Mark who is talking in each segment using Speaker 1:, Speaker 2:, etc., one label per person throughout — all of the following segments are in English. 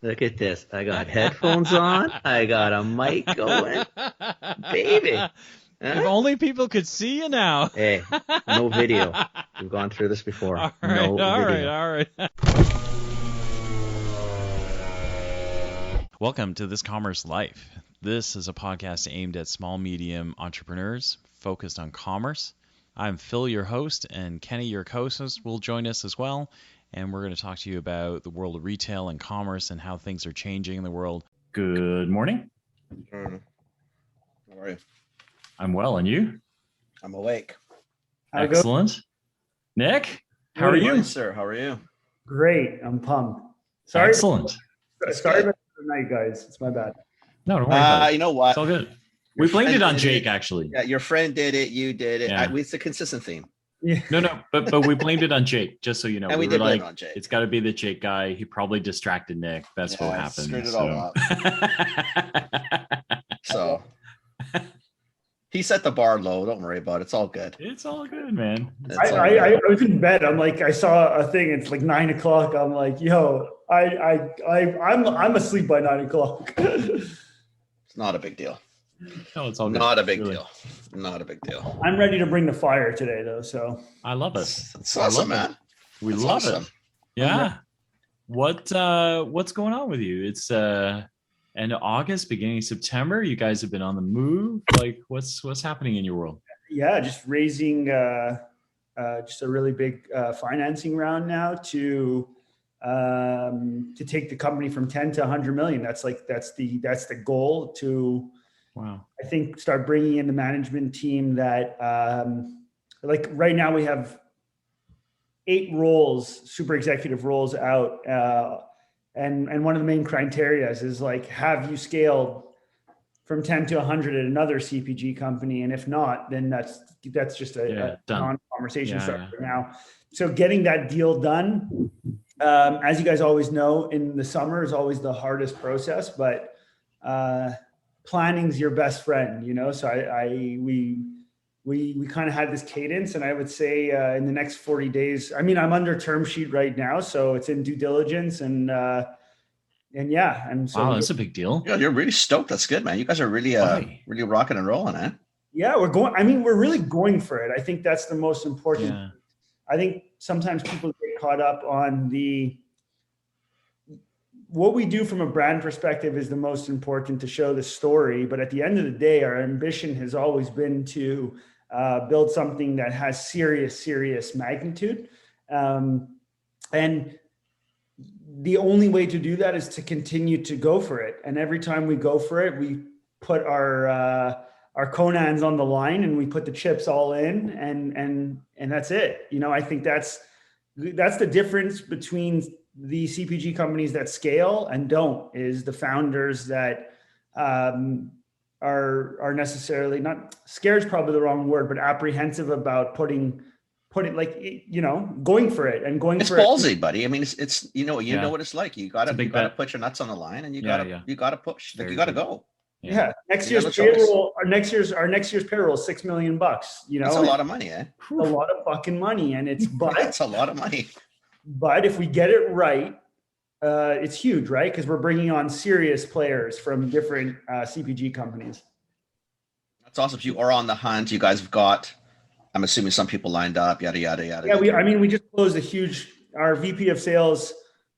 Speaker 1: Look at this. I got headphones on. I got a mic going. Baby.
Speaker 2: If
Speaker 1: Huh?
Speaker 2: only people could see you now.
Speaker 1: Hey, no video. We've gone through this before.
Speaker 2: All right,
Speaker 1: No
Speaker 2: all right,
Speaker 1: video.
Speaker 2: all right. Welcome to This Commerce Life. This is a podcast aimed at small, medium entrepreneurs focused on commerce. I'm Phil, your host, and Kenny, your co-host, will join us as well. And we're going to talk to you about the world of retail and commerce and how things are changing in the world.
Speaker 3: Good morning.
Speaker 4: How are you?
Speaker 3: I'm well, and you?
Speaker 4: I'm awake.
Speaker 3: Excellent. Nick, how are you?
Speaker 4: Morning, sir? How are you?
Speaker 5: Great. I'm pumped. Sorry.
Speaker 3: Excellent.
Speaker 5: Sorry about the night, guys. It's my bad.
Speaker 3: No, don't worry about it.
Speaker 4: You know what?
Speaker 3: It's all good. We blamed it on Jake, actually.
Speaker 4: Yeah, your friend did it. You did it.
Speaker 3: Yeah.
Speaker 4: It's a consistent theme.
Speaker 5: Yeah.
Speaker 3: No, but we blamed it on Jake, just so you know.
Speaker 4: And we
Speaker 3: were
Speaker 4: did blame
Speaker 3: like,
Speaker 4: it on Jake.
Speaker 3: it's got to be the Jake guy. He probably distracted Nick. That's what happened.
Speaker 4: Screwed it all up. So he set the bar low. Don't worry about it. It's all good.
Speaker 3: It's all good, man.
Speaker 5: I was in bed. I'm like, I saw a thing. It's like 9:00. I'm like, yo, I'm asleep by 9:00.
Speaker 4: It's not a big deal.
Speaker 3: No, it's all good.
Speaker 4: Not a big
Speaker 3: Really.
Speaker 4: deal. Not a big deal.
Speaker 5: I'm ready to bring the fire today, though. So
Speaker 3: I love it.
Speaker 4: It's
Speaker 3: I
Speaker 4: awesome,
Speaker 3: love it.
Speaker 4: man.
Speaker 3: We
Speaker 4: It's
Speaker 3: love
Speaker 4: awesome.
Speaker 3: it. Yeah. What's going on with you? It's end of August, beginning of September. You guys have been on the move. Like, what's happening in your world?
Speaker 5: yeah, just raising just a really big financing round now to take the company from 10 to 100 million. That's the goal to.
Speaker 3: Wow.
Speaker 5: I think start bringing in the management team that like right now we have 8 roles, super executive roles out. And one of the main criteria is like, have you scaled from 10 to 100 at another CPG company? And if not, then that's just a
Speaker 3: done.
Speaker 5: non-conversation
Speaker 3: Yeah,
Speaker 5: starter now. So getting that deal done, as you guys always know, in the summer is always the hardest process, but planning's your best friend, you know? So we kind of had this cadence, and I would say in the next 40 days, I mean, I'm under term sheet right now, so it's in due diligence and yeah. And so
Speaker 3: Wow, that's a big deal.
Speaker 4: Yeah, you're really stoked. That's good, man. You guys are really
Speaker 3: Why?
Speaker 4: really rocking and rolling, eh?
Speaker 5: yeah, we're really going for it. I think that's the most important.
Speaker 3: Yeah.
Speaker 5: I think sometimes people get caught up on what we do from a brand perspective is the most important to show the story. But at the end of the day, our ambition has always been to build something that has serious magnitude. And the only way to do that is to continue to go for it. And every time we go for it, we put our Conans on the line and we put the chips all in, and that's it. You know, I think that's the difference between the CPG companies that scale and don't, is the founders that are necessarily not scared is probably the wrong word, but apprehensive about putting like, you know, going for it and going
Speaker 4: It's
Speaker 5: for
Speaker 4: ballsy,
Speaker 5: it.
Speaker 4: buddy. I mean, it's you know what it's like. You gotta
Speaker 3: bet.
Speaker 4: put your nuts on the line, and you
Speaker 3: Yeah,
Speaker 4: gotta push. Like,
Speaker 3: Very
Speaker 4: you gotta
Speaker 3: true.
Speaker 4: go.
Speaker 5: Yeah. Next
Speaker 4: You
Speaker 5: year's
Speaker 4: have no choice.
Speaker 5: payroll, our next year's payroll is $6 million, you know,
Speaker 4: That's a lot of money, eh?
Speaker 5: a lot of fucking money. And it's,
Speaker 4: That's a lot of money.
Speaker 5: but if we get it right, it's huge, right? Because we're bringing on serious players from different CPG companies.
Speaker 4: That's awesome. You are on the hunt. You guys have got, I'm assuming, some people lined up. Yada yada yada.
Speaker 5: Yeah, we just closed our VP of sales,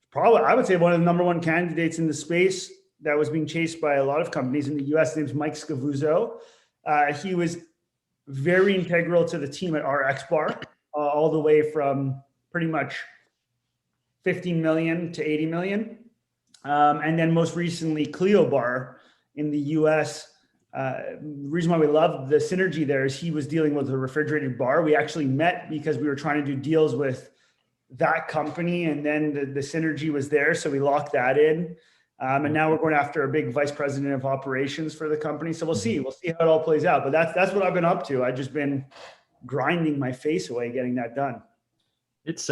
Speaker 5: probably I would say one of the number one candidates in the space that was being chased by a lot of companies in the US. His name's Mike Scavuzzo. He was very integral to the team at RX Bar, all the way from pretty much 15 million to 80 million. And then most recently, Clio Bar in the US. The reason why we love the synergy there is he was dealing with a refrigerated bar. We actually met because we were trying to do deals with that company, and then the synergy was there. So we locked that in. And now we're going after a big vice president of operations for the company. So we'll see how it all plays out. But that's what I've been up to. I've just been grinding my face away getting that done.
Speaker 3: It's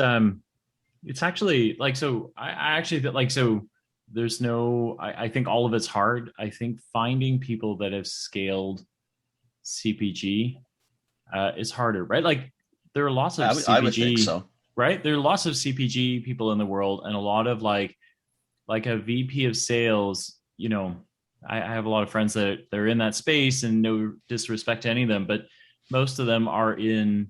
Speaker 3: actually like, so I actually like, so there's no, I think all of it's hard. I think finding people that have scaled CPG is harder, right? Like there are lots of CPG,
Speaker 4: I would think so.
Speaker 3: right? There are lots of CPG people in the world, and a lot of like like a VP of sales, you know, I have a lot of friends that they're in that space, and no disrespect to any of them, but most of them are in,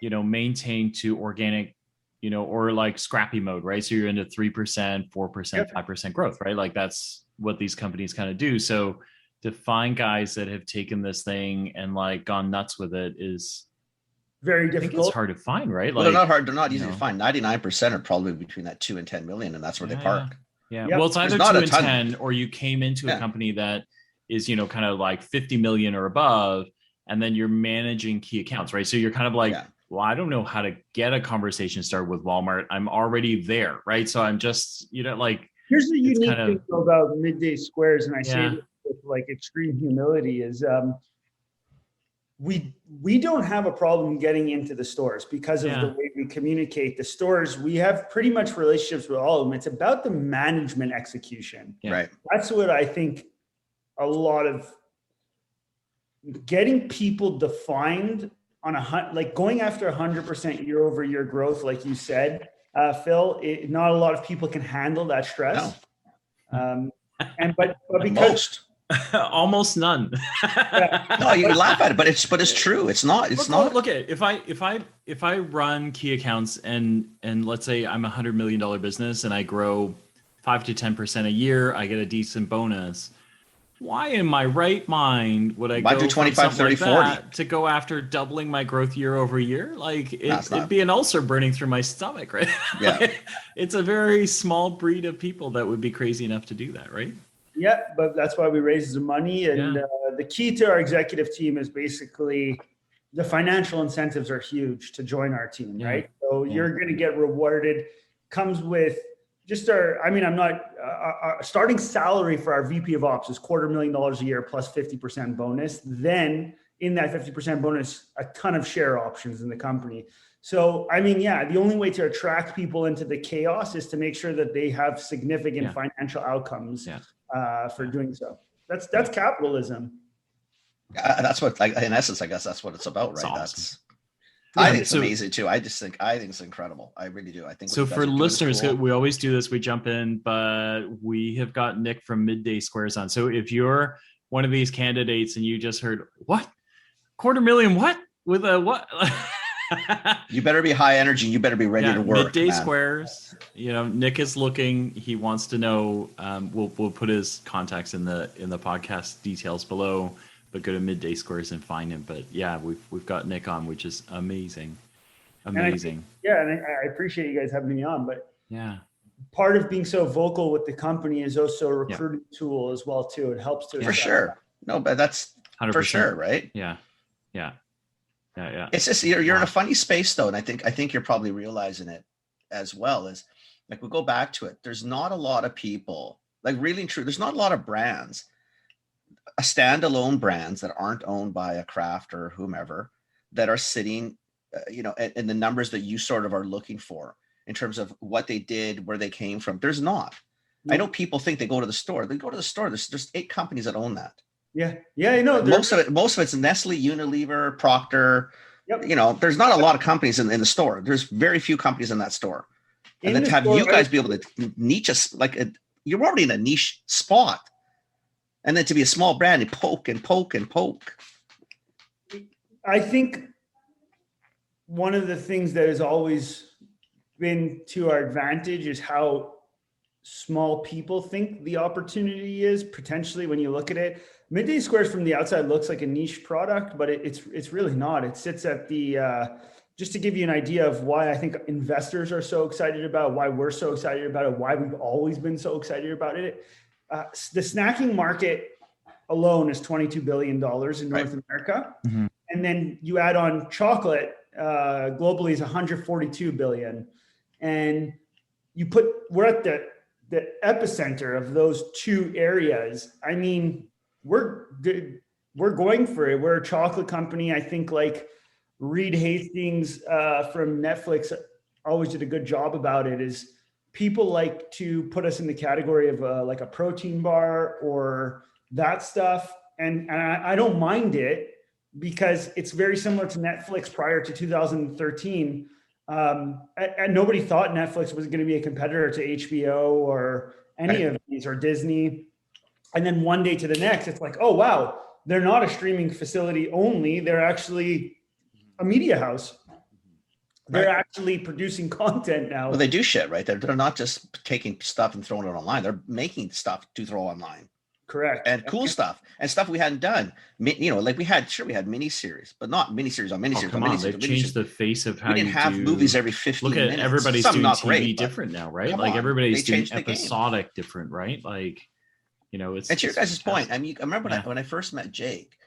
Speaker 3: you know, maintain to organic, you know, or like scrappy mode, right? So you're into 3%, 4%, 5% growth, right? Like that's what these companies kind of do. So to find guys that have taken this thing and like gone nuts with it is
Speaker 5: very
Speaker 3: I think
Speaker 5: difficult.
Speaker 3: it's hard to find, right?
Speaker 4: Well,
Speaker 3: Like,
Speaker 4: they're not hard. They're not
Speaker 3: you
Speaker 4: easy to
Speaker 3: know.
Speaker 4: find. 99% are probably between that 2 and 10 million, and that's where they park.
Speaker 3: Yeah.
Speaker 5: Yep.
Speaker 3: Well, it's either
Speaker 4: There's not
Speaker 3: 2
Speaker 4: a
Speaker 3: and
Speaker 4: ton.
Speaker 3: 10, or you came into a company that is, you know, kind of like 50 million or above, and then you're managing key accounts, right? So you're kind of like, well, I don't know how to get a conversation started with Walmart. I'm already there, right? So I'm just, you know, like,
Speaker 5: here's the unique
Speaker 3: kind of
Speaker 5: thing about Midday Squares, and I say this with like extreme humility, is we don't have a problem getting into the stores because of the way we communicate. The stores, we have pretty much relationships with all of them. It's about the management execution.
Speaker 4: Right.
Speaker 5: That's what I think a lot of getting people defined on like going after 100% year over year growth, like you said, Phil, not a lot of people can handle that stress.
Speaker 4: No.
Speaker 5: But because
Speaker 3: almost none.
Speaker 4: No, you laugh at it, but it's true. It's not.
Speaker 3: Look at it. If I run key accounts and let's say I'm $100 million business and I grow 5 to 10% a year, I get a decent bonus. Why in my right mind would I go
Speaker 4: do 25, 30,
Speaker 3: like 40 to go after doubling my growth year over year? Like it'd be an ulcer burning through my stomach, right?
Speaker 4: Yeah.
Speaker 3: Like, it's a very small breed of people that would be crazy enough to do that, right?
Speaker 5: Yeah, but that's why we raise the money. And the key to our executive team is basically the financial incentives are huge to join our team, right? So you're going to get rewarded, comes with just our starting salary for our VP of Ops is $250,000 a year plus 50% bonus. Then in that 50% bonus, a ton of share options in the company. So, the only way to attract people into the chaos is to make sure that they have significant financial outcomes for doing so. That's capitalism.
Speaker 4: That's what, like, in essence, I guess that's what it's about, right?
Speaker 3: Awesome.
Speaker 4: I think it's amazing too. I think it's incredible. I really do. I think
Speaker 3: so. For listeners, we always do this. We jump in, but we have got Nick from Midday Squares on. So if you're one of these candidates and you just heard what $250,000, what with a what?
Speaker 4: You better be high energy. You better be ready to work.
Speaker 3: Midday Squares. You know, Nick is looking. He wants to know. We'll put his contacts in the podcast details below. But go to Midday Squares and find him. But yeah, we've got Nick on, which is amazing.
Speaker 5: And I appreciate you guys having me on. But part of being so vocal with the company is also a recruiting tool as well too. It helps to
Speaker 4: for sure. No, but that's 100%. For sure, right?
Speaker 3: Yeah.
Speaker 4: It's just you're in a funny space though, and I think you're probably realizing it as well. Is like we go back to it. There's not a lot of people, like really and true. There's not a lot of brands. Standalone brands that aren't owned by a craft or whomever that are sitting, in the numbers that you sort of are looking for in terms of what they did, where they came from. There's not. I know people think they go to the store. They go to the store. There's 8 companies that own that. Yeah, I know. Most of it's Nestle, Unilever, Procter. Yep. There's not a lot of companies in the store. There's very few companies in that store. And then to have you guys be able to niche us, you're already in a niche spot. And then to be a small brand and poke and poke and poke.
Speaker 5: I think one of the things that has always been to our advantage is how small people think the opportunity is potentially when you look at it. Midday Squares from the outside looks like a niche product, but it's really not. It sits at the just to give you an idea of why I think investors are so excited about it, why we're so excited about it, why we've always been so excited about it. The snacking market alone is $22 billion in North America. Mm-hmm. And then you add on chocolate, globally is $142 billion. And we're at the epicenter of those two areas. We're going for it. We're a chocolate company. I think like Reed Hastings from Netflix always did a good job about it, is people like to put us in the category of like a protein bar or that stuff. And I don't mind it because it's very similar to Netflix prior to 2013. And nobody thought Netflix was going to be a competitor to HBO or any of these, or Disney. And then one day to the next, it's like, oh, wow, they're not a streaming facility only. They're actually a media house. They're actually producing content now.
Speaker 4: Well, they do shit, right? They're not just taking stuff and throwing it online. They're making stuff to throw online.
Speaker 5: Correct.
Speaker 4: And cool stuff and stuff we hadn't done. You know, like we had miniseries, but not miniseries on miniseries.
Speaker 3: Come on, they've changed the face of how
Speaker 4: we didn't have movies every 15 minutes.
Speaker 3: Look at everybody's
Speaker 4: Some
Speaker 3: doing
Speaker 4: not
Speaker 3: TV
Speaker 4: great,
Speaker 3: different now, right? Like everybody's doing episodic different, right? Like, you know, it's.
Speaker 4: And to your guys' point, I mean, I remember when I first met Jake,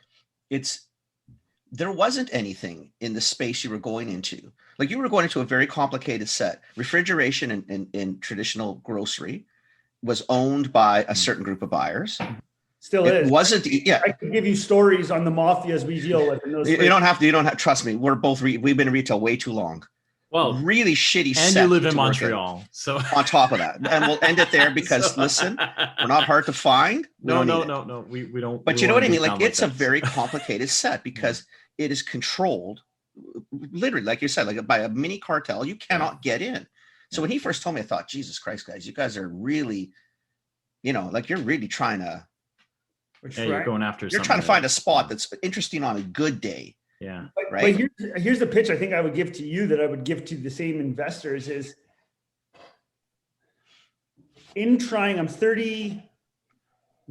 Speaker 4: there wasn't anything in the space you were going into. Like you were going into a very complicated set. Refrigeration in traditional grocery was owned by a certain group of buyers.
Speaker 5: Still is.
Speaker 4: It wasn't. Yeah,
Speaker 5: I could give you stories on the mafias we deal with. In those
Speaker 4: you don't have to. You don't have. Trust me. We're both. We've been in retail way too long.
Speaker 3: Well,
Speaker 4: really shitty.
Speaker 3: And you live in Montreal, so
Speaker 4: on top of that, and we'll end it there because listen, we're not hard to find.
Speaker 3: No. We don't.
Speaker 4: But you know what I mean? Like it's a very complicated set because it is controlled, literally, like you said, like by a mini cartel. You cannot get in. So when he first told me, I thought, Jesus Christ, guys, you guys are really, you know, like you're really trying to.
Speaker 3: You're going after.
Speaker 4: You're trying to find a spot that's interesting on a good day.
Speaker 3: Yeah.
Speaker 4: Right.
Speaker 5: But here's the pitch I think I would give to you that I would give to the same investors is in trying, I'm turning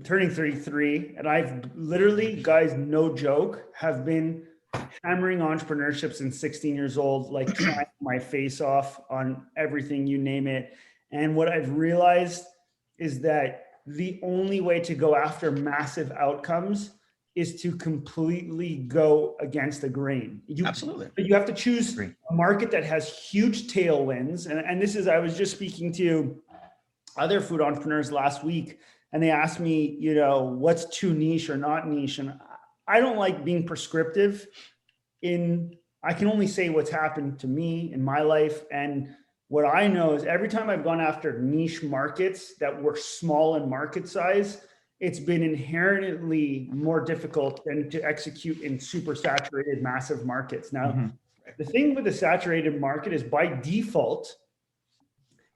Speaker 5: 33, and I've literally, guys, no joke, have been hammering entrepreneurship since 16 years old, like trying my face off on everything, you name it. And what I've realized is that the only way to go after massive outcomes is to completely go against the grain.
Speaker 4: Absolutely.
Speaker 5: You have to choose a market that has huge tailwinds. And this is, I was just speaking to other food entrepreneurs last week, and they asked me, you know, what's too niche or not niche? And I don't like being prescriptive I can only say what's happened to me in my life. And what I know is every time I've gone after niche markets that were small in market size, it's been inherently more difficult than to execute in super saturated, massive markets. Now, the thing with the saturated market is by default,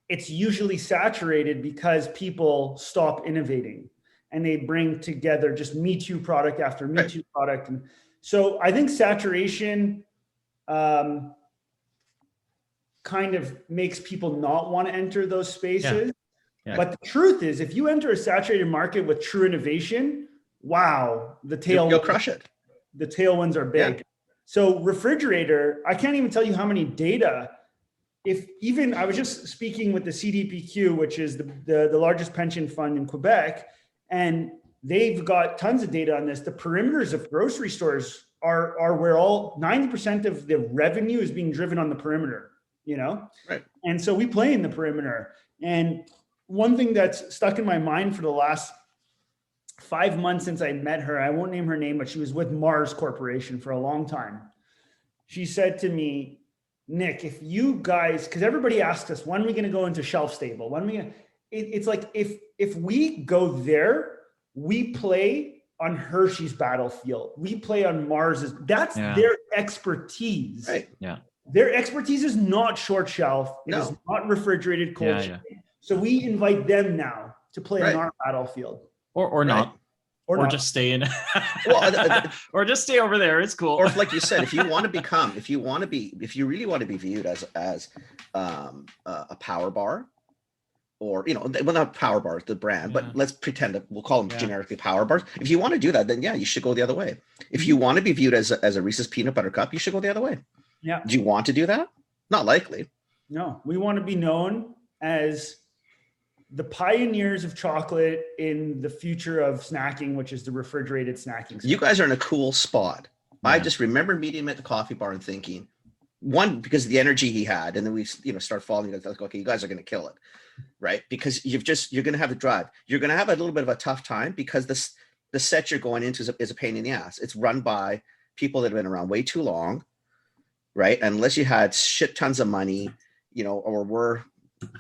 Speaker 5: it's usually saturated because people stop innovating and they bring together just Me Too product after Me Too product. And so I think saturation kind of makes people not want to enter those spaces. Yeah. But the truth is, if you enter a saturated market with true innovation, wow,
Speaker 4: you'll crush it.
Speaker 5: The tailwinds are big. Yeah. So refrigerator, I can't even tell you how many data. I was just speaking with the CDPQ, which is the largest pension fund in Quebec, and they've got tons of data on this. The perimeters of grocery stores are where 90% of the revenue is being driven on the perimeter, you know?
Speaker 4: Right.
Speaker 5: And so we play in the perimeter. And one thing that's stuck in my mind for the last 5 months since I met her, I won't name her name, but she was with Mars Corporation for a long time. She said to me, Nick, if you guys, because everybody asks us, when are we going to go into shelf stable? It's like, if we go there, we play on Hershey's battlefield. We play on Mars's. That's their expertise.
Speaker 4: Right.
Speaker 3: Yeah.
Speaker 5: Their expertise is not short shelf. It is not refrigerated cold chain. So we invite them now to play on our battlefield.
Speaker 3: Or not. Or just stay in. Or just stay over there. It's cool.
Speaker 4: Or like you said, if you really want to be viewed as a power bar, or, you know, well, not power bars, the brand, but let's pretend that we'll call them generically power bars. If you want to do that, then you should go the other way. If you want to be viewed as a Reese's peanut butter cup, you should go the other way.
Speaker 5: Yeah.
Speaker 4: Do you want to do that? Not likely.
Speaker 5: No, we want to be known as the pioneers of chocolate in the future of snacking, which is the refrigerated snacking.
Speaker 4: You guys are in a cool spot. Yeah. I just remember meeting him at the coffee bar and thinking, one, because of the energy he had, and then we, start following. Like, okay, you guys are going to kill it, right? Because you're going to have to drive. You're going to have a little bit of a tough time because the set you're going into is a pain in the ass. It's run by people that have been around way too long, right? Unless you had shit tons of money, or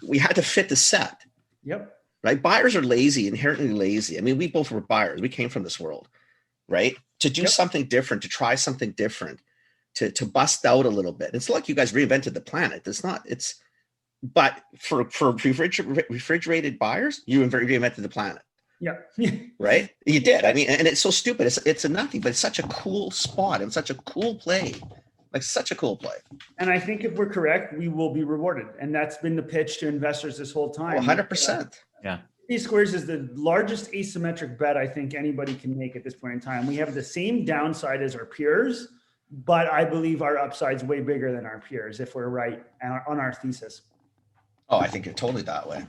Speaker 4: we had to fit the set.
Speaker 5: Yep.
Speaker 4: Right. Buyers are lazy, inherently lazy. I mean, we both were buyers. We came from this world, right? To do something different, to try something different. to bust out a little bit. It's like you guys reinvented the planet. But for refrigerated buyers, you reinvented the planet.
Speaker 5: Yeah.
Speaker 4: Right? You did. I mean, and it's so stupid. It's a nothing, but it's such a cool spot and such a cool play. Like such a cool play.
Speaker 5: And I think if we're correct, we will be rewarded. And that's been the pitch to investors this whole time.
Speaker 4: 100%.
Speaker 3: Yeah.
Speaker 5: Midday Squares is the largest asymmetric bet I think anybody can make at this point in time. We have the same downside as our peers, but I believe our upside's way bigger than our peers if we're right on our thesis.
Speaker 4: Oh, I think you're totally that way.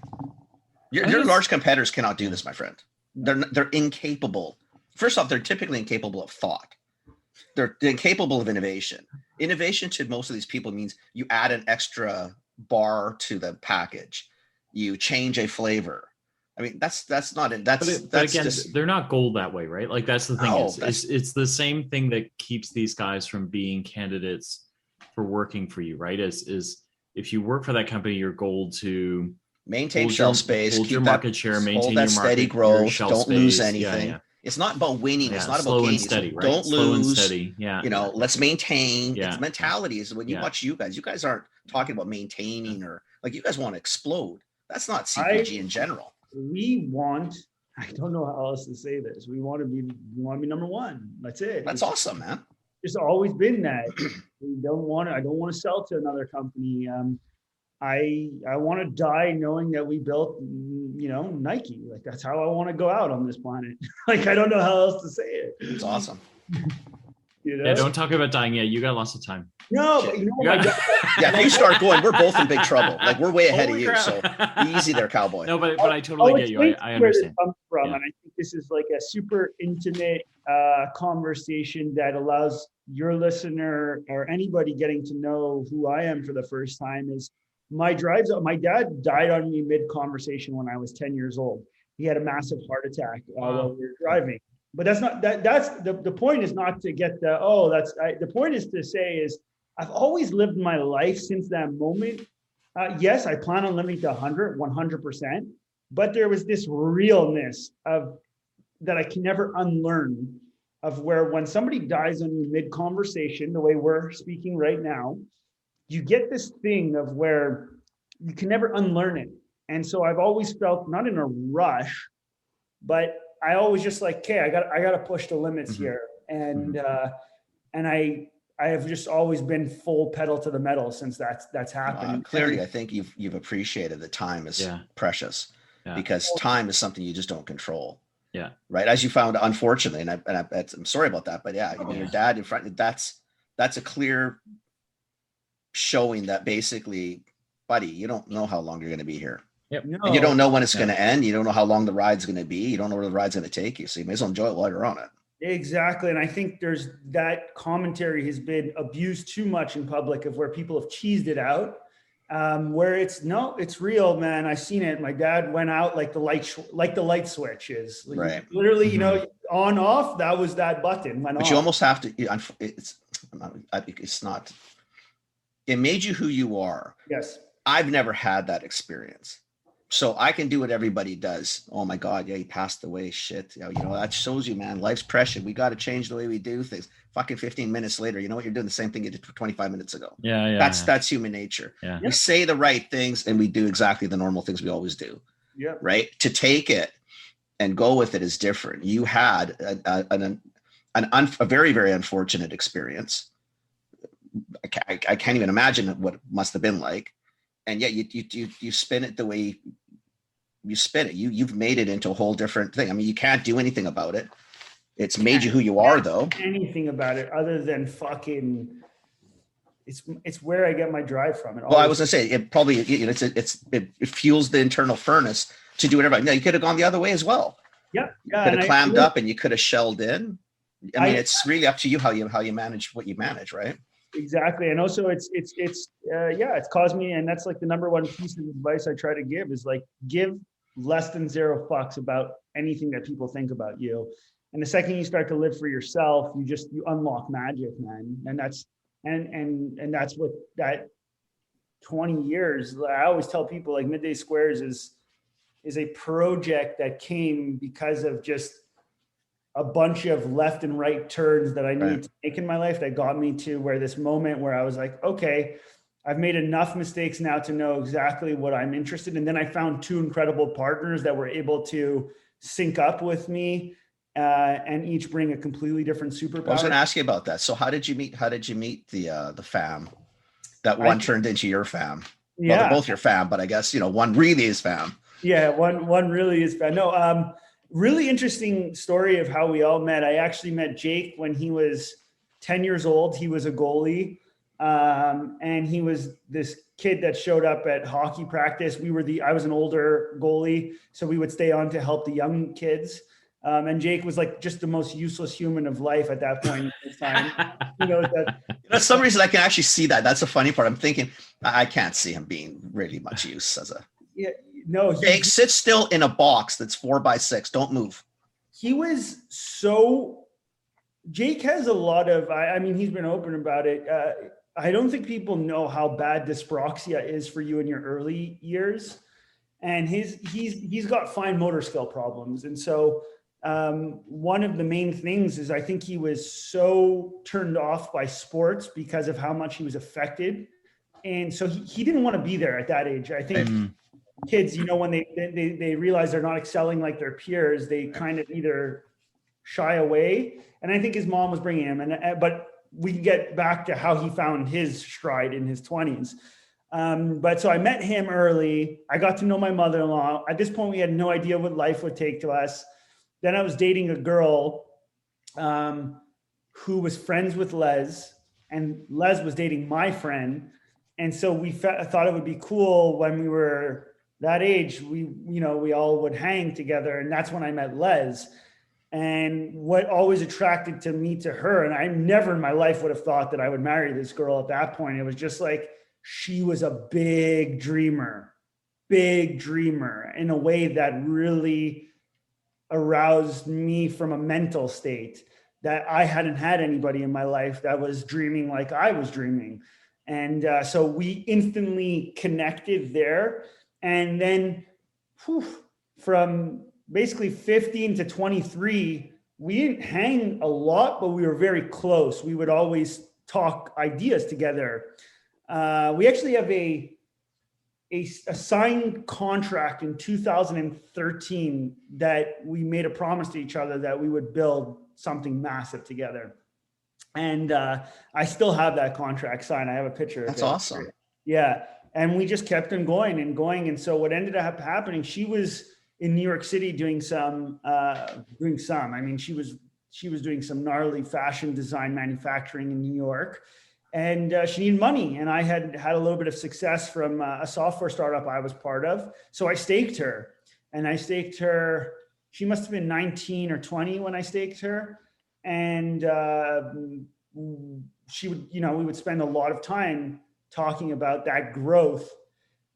Speaker 4: Your large competitors cannot do this, my friend. They're incapable. First off, they're typically incapable of thought. They're incapable of innovation. Innovation to most of these people means you add an extra bar to the package. You change a flavor. I mean, that's not it. But again, just,
Speaker 3: they're not gold that way, right? Like that's the thing. It's the same thing that keeps these guys from being candidates for working for you, right? Is if you work for that company, your goal to
Speaker 4: maintain shelf space,
Speaker 3: hold
Speaker 4: keep
Speaker 3: your market share, maintain
Speaker 4: hold
Speaker 3: your
Speaker 4: that steady growth, don't lose anything. Yeah. It's not about winning. Yeah, it's not about gaining.
Speaker 3: Steady, right?
Speaker 4: Don't
Speaker 3: slow
Speaker 4: lose.
Speaker 3: And steady. Yeah.
Speaker 4: Let's maintain.
Speaker 3: Yeah.
Speaker 4: It's mentality is when you watch you guys aren't talking about maintaining or like you guys want to explode. That's not CPG in general.
Speaker 5: We want, I don't know how else to say this. We want to be number one. That's it.
Speaker 4: That's awesome, man.
Speaker 5: It's always been that. I don't want to sell to another company. I want to die knowing that we built, Nike. Like that's how I want to go out on this planet. Like I don't know how else to say it.
Speaker 4: It's awesome.
Speaker 3: Yeah, don't talk about dying yet. You got lots of time.
Speaker 5: No, but
Speaker 4: if you start going, we're both in big trouble. Like we're way ahead of you. So easy there, cowboy.
Speaker 3: No, but I totally get you. I understand.
Speaker 5: Where this comes from, and I think this is like a super intimate conversation that allows your listener or anybody getting to know who I am for the first time is my drives. My dad died on me mid-conversation when I was 10 years old. He had a massive heart attack while we were driving. But that's not that's the point is not to get the point is to say is I've always lived my life since that moment. Yes, I plan on living to 100%, but there was this realness of that I can never unlearn of where when somebody dies on you mid-conversation, the way we're speaking right now, you get this thing of where you can never unlearn it. And so I've always felt not in a rush, but I always just like, okay, I got to push the limits here. And I have just always been full pedal to the metal since that's happened.
Speaker 4: Clearly, I think you've appreciated that time is precious because time is something you just don't control.
Speaker 3: Yeah.
Speaker 4: Right. As you found, unfortunately, and I'm sorry about that, but your dad in front, that's a clear showing that basically, buddy, you don't know how long you're going to be here.
Speaker 3: Yep.
Speaker 5: No.
Speaker 4: And you don't know when it's going to end. You don't know how long the ride's going to be. You don't know where the ride's going to take you. So you may as well enjoy it while you're on it.
Speaker 5: Exactly. And I think there's that commentary has been abused too much in public of where people have cheesed it out. Where it's real, man. I've seen it. My dad went out like the light switch is
Speaker 4: right.
Speaker 5: Literally, on off. That was that button went
Speaker 4: but
Speaker 5: off.
Speaker 4: You almost have to. It's not. It made you who you are.
Speaker 5: Yes.
Speaker 4: I've never had that experience, so I can do what everybody does. Oh my God, yeah, he passed away. Shit, that shows you, man. Life's precious. We got to change the way we do things. Fucking 15 minutes later, you know what? You're doing the same thing you did 25 minutes ago.
Speaker 3: Yeah.
Speaker 4: That's human nature.
Speaker 3: Yeah.
Speaker 4: We say the right things and we do exactly the normal things we always do.
Speaker 5: Yeah.
Speaker 4: Right. To take it and go with it is different. You had a very, very unfortunate experience. I can't even imagine what it must have been like. And yet you spin it the way you spin it. You've made it into a whole different thing. I mean, you can't do anything about it. It's made you who you are, though.
Speaker 5: Anything about it other than fucking. It's where I get my drive from.
Speaker 4: Well, I was gonna say it probably it fuels the internal furnace to do whatever. No, you could have gone the other way as well.
Speaker 5: Yeah.
Speaker 4: You could have clammed up and you could have shelled in. I mean, it's really up to you how you manage what you manage, right?
Speaker 5: Exactly. And also it's caused me, and that's like the number one piece of advice I try to give is like give less than 0 fucks about anything that people think about you. And the second you start to live for yourself, you unlock magic, man. And that's what that 20 years, I always tell people like Midday Squares is a project that came because of just a bunch of left and right turns that I needed to make in my life that got me to where this moment where I was like, okay, I've made enough mistakes now to know exactly what I'm interested in. And then I found two incredible partners that were able to sync up with me and each bring a completely different superpower.
Speaker 4: I was going to ask you about that. So how did you meet the fam that one turned into your fam? Yeah. Well, they're both your fam, but I guess, one really is fam.
Speaker 5: Yeah, one really is fam. No, really interesting story of how we all met. I actually met Jake when he was 10 years old. He was a goalie. And he was this kid that showed up at hockey practice. I was an older goalie, so we would stay on to help the young kids. And Jake was like just the most useless human of life at that point in time. For
Speaker 4: some reason I can actually see that. That's the funny part. I'm thinking I can't see him being really much use as a.
Speaker 5: Yeah, no.
Speaker 4: Jake, sit still in a box that's 4x6. Don't move.
Speaker 5: He was so. Jake has a lot of. I mean, he's been open about it. I don't think people know how bad dyspraxia is for you in your early years, and he's got fine motor skill problems. And so one of the main things is I think he was so turned off by sports because of how much he was affected. And so he didn't want to be there at that age. I think kids, when they realize they're not excelling like their peers, they kind of either shy away. And I think his mom was bringing him, but we can get back to how he found his stride in his 20s. But so I met him early. I got to know my mother-in-law. At this point, we had no idea what life would take to us. Then I was dating a girl who was friends with Les, and Les was dating my friend. And so we thought it would be cool when we were that age, we all would hang together. And that's when I met Les. And what always attracted me to her, and I never in my life would have thought that I would marry this girl at that point. It was just like, she was a big dreamer in a way that really aroused me from a mental state that I hadn't had anybody in my life that was dreaming like I was dreaming. And so we instantly connected there. And then from basically 15 to 23, we didn't hang a lot, but we were very close. We would always talk ideas together. We actually have a signed contract in 2013 that we made a promise to each other that we would build something massive together. And I still have that contract signed. I have a picture.
Speaker 4: That's awesome.
Speaker 5: Yeah. And we just kept on going and going. And so what ended up happening, she was in New York City doing some. I mean, she was doing some gnarly fashion design manufacturing in New York, and she needed money. And I had a little bit of success from a software startup I was part of. So I staked her, She must have been 19 or 20 when I staked her. And she would, we would spend a lot of time talking about that growth.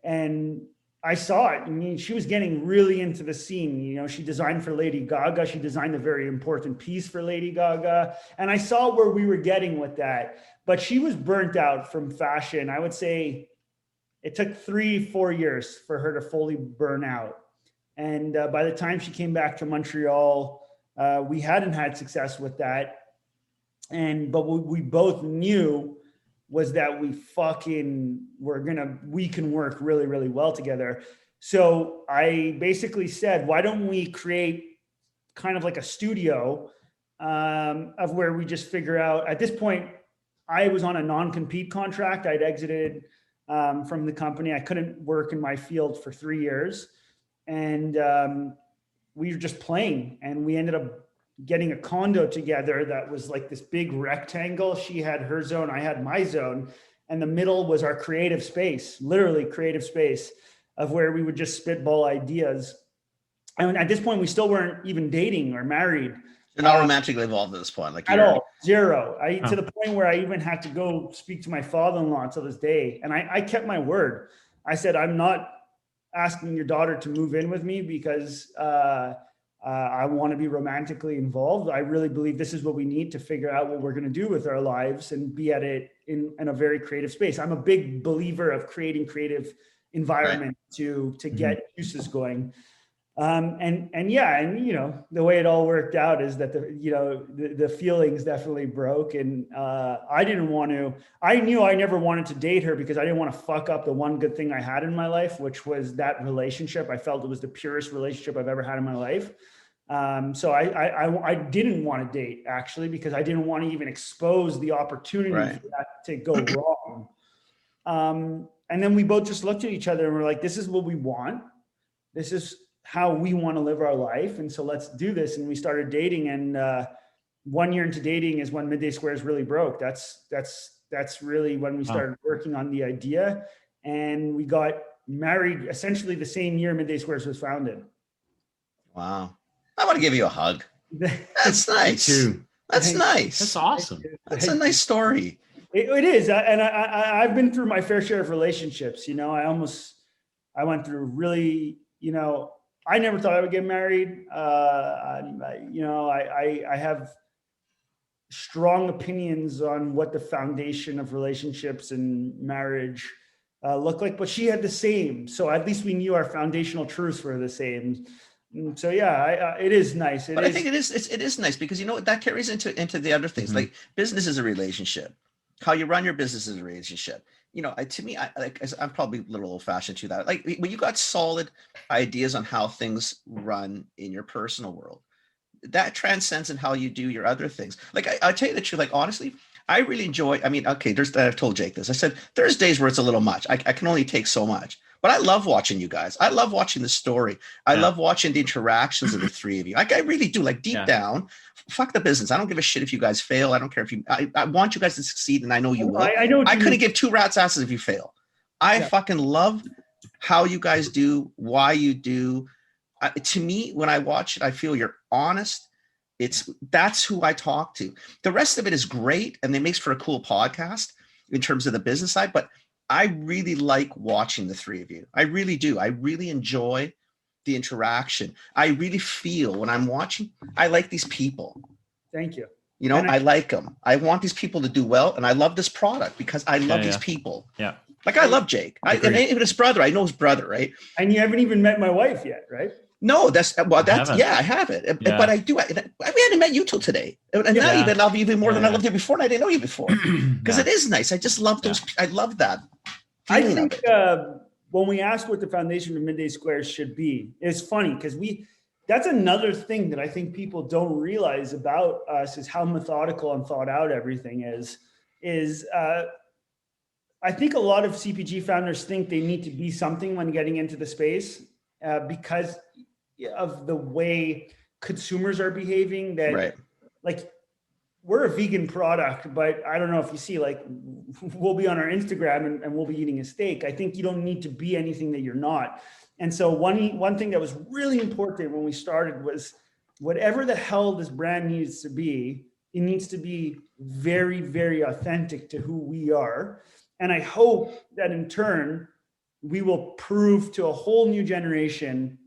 Speaker 5: And I saw it. I mean, she was getting really into the scene. She designed for Lady Gaga. She designed a very important piece for Lady Gaga. And I saw where we were getting with that. But she was burnt out from fashion. I would say it took 3-4 years for her to fully burn out. And by the time she came back to Montreal, we hadn't had success with that. But what we both knew was that we can work really, really well together. So I basically said, why don't we create kind of like a studio of where we just figure out, at this point, I was on a non-compete contract. I'd exited from the company. I couldn't work in my field for 3 years. And we were just playing, and we ended up getting a condo together that was like this big rectangle. She had her zone, I had my zone, and the middle was our creative space, literally creative space of where we would just spitball ideas. And at this point, we still weren't even dating or married.
Speaker 4: You're not romantically involved at this point, like
Speaker 5: at all, zero. To the point where I even had to go speak to my father-in-law to this day, and I kept my word. I said, I'm not asking your daughter to move in with me because I want to be romantically involved. I really believe this is what we need to figure out what we're going to do with our lives and be at it in a very creative space. I'm a big believer of creating creative environment to get juices going. And yeah, and you know, the way it all worked out is that the feelings definitely broke, and I knew I never wanted to date her because I didn't want to fuck up the one good thing I had in my life, which was that relationship. I felt it was the purest relationship I've ever had in my life. So I didn't want to date, actually, because I didn't want to even expose the opportunity for that to go wrong. And then we both just looked at each other and we're like, this is what we want. This is how we want to live our life. And so let's do this. And we started dating. And 1 year into dating is when Midday Squares really broke. That's really when we started working on the idea. And we got married essentially the same year Midday Squares was founded.
Speaker 4: Wow. I want to give you a hug. That's nice.
Speaker 3: Me too.
Speaker 4: That's nice.
Speaker 3: That's awesome.
Speaker 4: That's a nice story.
Speaker 5: It is. And I've been through my fair share of relationships. You know, I went through really, you know, I never thought I would get married. You know, I have strong opinions on what the foundation of relationships and marriage look like, but she had the same. So at least we knew our foundational truths were the same. So yeah, it is nice.
Speaker 4: I think it is nice because, you know, that carries into the other things. Like business is a relationship. How you run your business is a relationship. You know, to me, I'm probably a little old fashioned to that. Like when you got solid ideas on how things run in your personal world, that transcends in how you do your other things. Like I'll tell you the truth, like honestly, I really enjoy, I mean, okay, I've told Jake this. I said, there's days where it's a little much. I can only take so much. But I love watching you guys. I love watching the story. I love watching the interactions of the three of you. Like I really do. Like deep down, fuck the business. I don't give a shit if you guys fail. I don't care if you. I want you guys to succeed, and I know you will. I couldn't give two rats' asses if you fail. I fucking love how you guys do, why you do. To me, when I watch it, I feel you're honest. That's who I talk to. The rest of it is great, and it makes for a cool podcast in terms of the business side, but I really like watching the three of you. I really do. I really enjoy the interaction. I really feel when I'm watching, I like these people.
Speaker 5: Thank you.
Speaker 4: You know, I like them. I want these people to do well. And I love this product because I love these people.
Speaker 3: Yeah.
Speaker 4: Like I love Jake. And even his brother, I know his brother, right?
Speaker 5: And you haven't even met my wife yet, right?
Speaker 4: No, I haven't. But I do. We hadn't met you till today. And now you love you even more than I loved you before. And I didn't know you before. Because it is nice. I just love those. I love that.
Speaker 5: I think when we asked what the foundation of Midday Squares should be, it's funny because that's another thing that I think people don't realize about us is how methodical and thought out everything is I think a lot of CPG founders think they need to be something when getting into the space because of the way consumers are behaving like we're a vegan product, but I don't know if you see, like we'll be on our Instagram and we'll be eating a steak. I think you don't need to be anything that you're not. And so one thing that was really important when we started was whatever the hell this brand needs to be, it needs to be very, very authentic to who we are. And I hope that in turn, we will prove to a whole new generation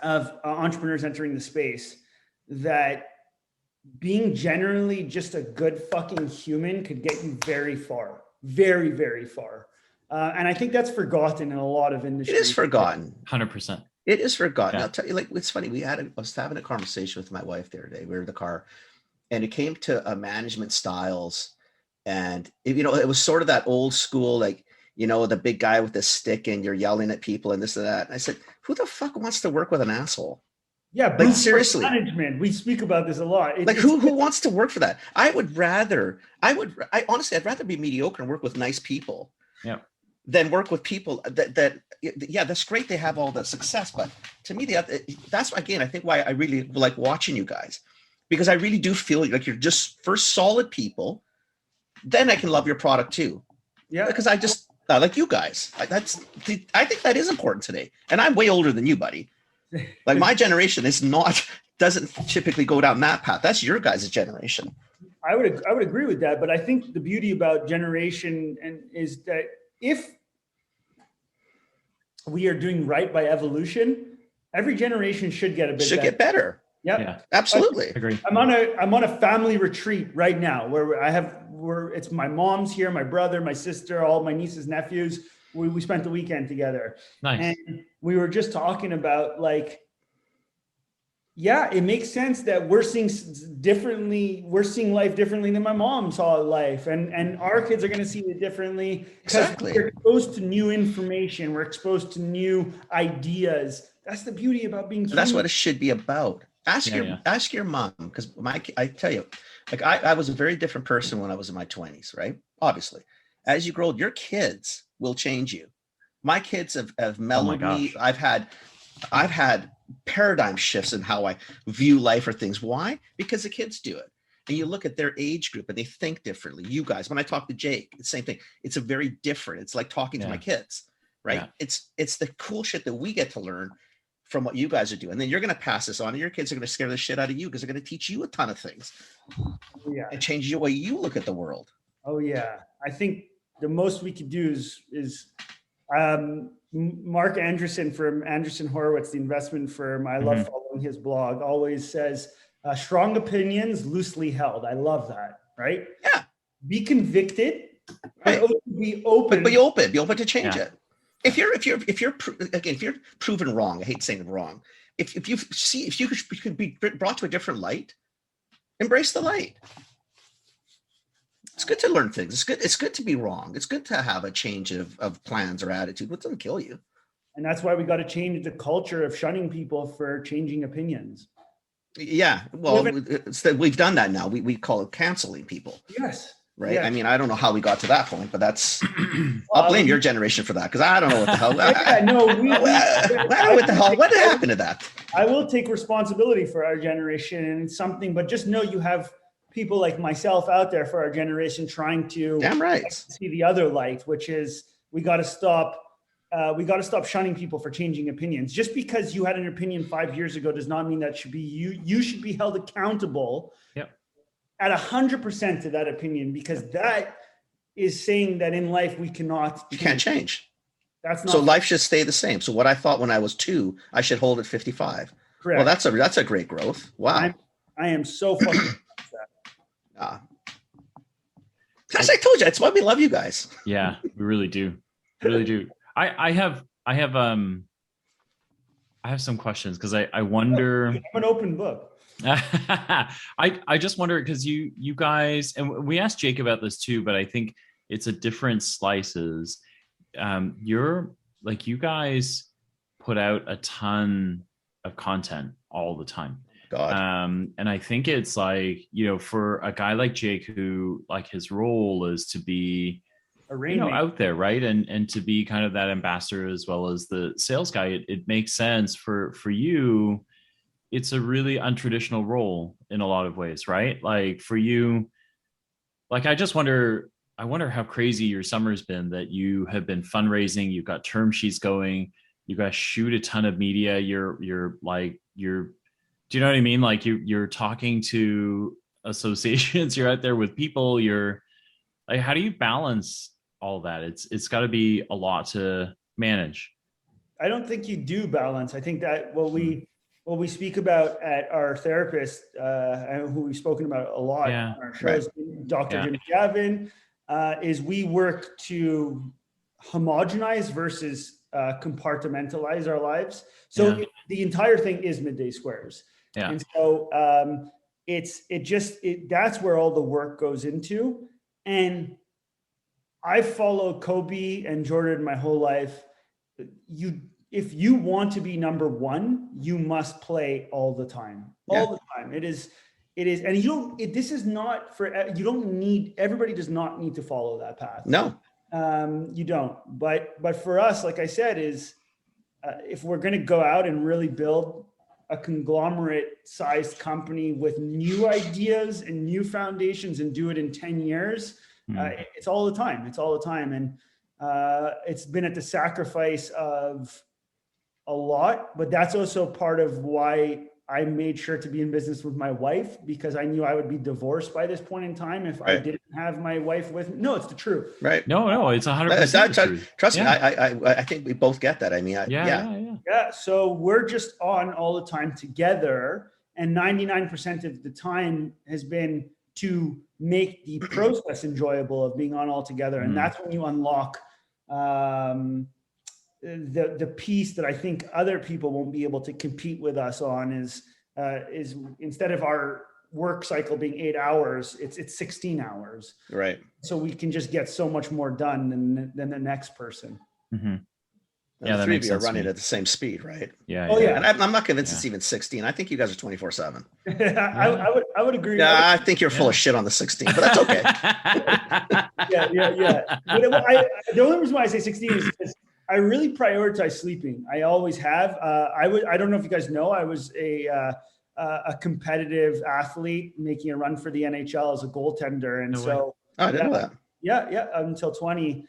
Speaker 5: of entrepreneurs entering the space that being generally just a good fucking human could get you very far, very, very far. And I think that's forgotten in a lot of industries.
Speaker 4: It is forgotten.
Speaker 3: 100%.
Speaker 4: It is forgotten. I'll tell you, like, it's funny. I was having a conversation with my wife the other day. We were in the car and it came to management styles. And, it was sort of that old school, like, the big guy with the stick and you're yelling at people and this and that. And I said, who the fuck wants to work with an asshole?
Speaker 5: Yeah,
Speaker 4: like seriously,
Speaker 5: management. We speak about this a lot.
Speaker 4: Who wants to work for that? I'd rather be mediocre and work with nice people.
Speaker 3: Yeah.
Speaker 4: Than work with people that that's great. They have all the success, but to me, that's again, I think why I really like watching you guys, because I really do feel like you're just first solid people. Then I can love your product too.
Speaker 5: Yeah,
Speaker 4: because I just like you guys. I think that is important today. And I'm way older than you, buddy. Like my generation doesn't typically go down that path. That's your guys' generation.
Speaker 5: I would agree with that, but I think the beauty about generation is that if we are doing right by evolution, every generation should get get
Speaker 4: better.
Speaker 5: Yep.
Speaker 3: Yeah,
Speaker 4: absolutely.
Speaker 3: Agree.
Speaker 5: I'm on a family retreat right now where it's my mom's here, my brother, my sister, all my nieces, nephews. We spent the weekend together.
Speaker 3: Nice.
Speaker 5: And we were just talking about like Yeah, it makes sense that we're seeing life differently than my mom saw life, and our kids are going to see it differently because we're exposed to new information, we're exposed to new ideas. That's the beauty about being human.
Speaker 4: That's what it should be about. Ask your mom, because I tell you, like I was a very different person when I was in my 20s, right? Obviously, as you grow, your kids will change you. My kids have mellowed me. I've had paradigm shifts in how I view life or things. Why? Because the kids do it. And you look at their age group and they think differently. You guys, when I talk to Jake, it's the same thing. It's a very different. It's like talking to my kids, right? Yeah. It's the cool shit that we get to learn from what you guys are doing. And then you're going to pass this on, and your kids are going to scare the shit out of you because they're going to teach you a ton of things. Yeah. And change the way you look at the world.
Speaker 5: Oh yeah. I think the most we could do is Mark Anderson from Anderson Horowitz, the investment firm, I love following his blog, always says, strong opinions loosely held. I love that, right?
Speaker 4: Yeah.
Speaker 5: Be convicted, right. But be open.
Speaker 4: But be open to change it. If you're proven wrong, I hate saying wrong. If you could be brought to a different light, embrace the light. It's good to learn things. It's good to be wrong. It's good to have a change of plans or attitude. What doesn't kill you?
Speaker 5: And that's why we got to change the culture of shunning people for changing opinions.
Speaker 4: Yeah. Well, we've done that now. We call it canceling people.
Speaker 5: Yes.
Speaker 4: Right. Yes. I mean, I don't know how we got to that point, but that's, I'll blame your generation for that. Because I don't know what the hell. What happened to that?
Speaker 5: I will take responsibility for our generation and something, but just know you have people like myself out there for our generation trying to see the other light, which is we got to stop shunning people for changing opinions. Just because you had an opinion 5 years ago does not mean that should be you should be held accountable at 100% to that opinion, because that is saying that in life you can't change. That's not
Speaker 4: so life should stay the same. So what I thought when I was 2, I should hold at 55. Correct. Well, that's a great growth. Wow.
Speaker 5: I am so fucking
Speaker 4: as I told you, it's why we love you guys.
Speaker 3: Yeah, we really do. Really do. I have some questions because I wonder.
Speaker 5: I'm an open book.
Speaker 3: I just wonder because you guys, and we asked Jake about this too, but I think it's a different slices. You guys put out a ton of content all the time.
Speaker 4: God.
Speaker 3: And I think it's like, for a guy like Jake, who like his role is to be out there, right? And to be kind of that ambassador as well as the sales guy, it makes sense for you. It's a really untraditional role in a lot of ways, right? Like for you, like I wonder how crazy your summer's been, that you have been fundraising, you've got term sheets going, you guys shoot a ton of media, do you know what I mean? Like you're talking to associations, you're out there with people, you're like, how do you balance all that? It's got to be a lot to manage.
Speaker 5: I don't think you do balance. I think that what we speak about at our therapist, who we've spoken about a lot on our shows, Dr. Jimmy Gavin, is we work to homogenize versus compartmentalize our lives. So the entire thing is Midday Squares. Yeah. And so that's where all the work goes into. And I followed Kobe and Jordan my whole life. If you want to be number one, you must play all the time. It is, and this is not for, everybody does not need to follow that path.
Speaker 4: No.
Speaker 5: You don't. But for us, like I said, if we're going to go out and really build a conglomerate sized company with new ideas and new foundations and do it in 10 years, it's all the time. And it's been at the sacrifice of a lot, but that's also part of why I made sure to be in business with my wife, because I knew I would be divorced by this point in time if I didn't have my wife with me. No, it's the truth.
Speaker 4: Right.
Speaker 3: No, it's 100%.
Speaker 4: Trust me. I think we both get that. I mean,
Speaker 5: yeah. So we're just on all the time together, and 99% of the time has been to make the process enjoyable of being on all together. And that's when you unlock the piece that I think other people won't be able to compete with us on, is is instead of our work cycle being 8 hours, it's 16 hours.
Speaker 4: Right.
Speaker 5: So we can just get so much more done than the next person.
Speaker 3: Mm-hmm.
Speaker 4: Yeah, the three of you are running at the same speed, right?
Speaker 3: Yeah.
Speaker 5: Oh, yeah.
Speaker 4: And I'm not convinced it's even 16. I think you guys are 24/7.
Speaker 5: I would agree.
Speaker 4: Yeah, I think you're full of shit on the 16, but that's okay.
Speaker 5: yeah. The only reason why I say 16 is because I really prioritize sleeping. I always have. I don't know if you guys know, I was a competitive athlete making a run for the NHL as a goaltender, and
Speaker 4: I didn't know that.
Speaker 5: Yeah, until 20,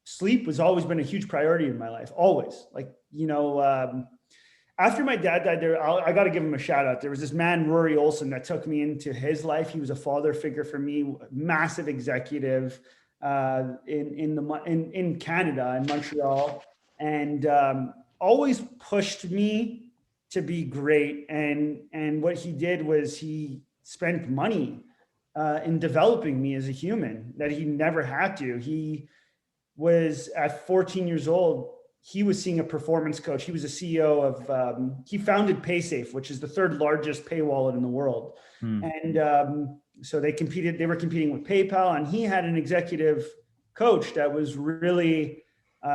Speaker 5: sleep has always been a huge priority in my life. Always, after my dad died, I got to give him a shout out. There was this man, Rory Olson, that took me into his life. He was a father figure for me, massive executive in Canada, in Montreal, and always pushed me to be great. And what he did was he spent money in developing me as a human that he never had to. He was at 14 years old. He was seeing a performance coach. He was a CEO of, he founded PaySafe, which is the third largest pay wallet in the world. And so they were competing with PayPal, and he had an executive coach that was really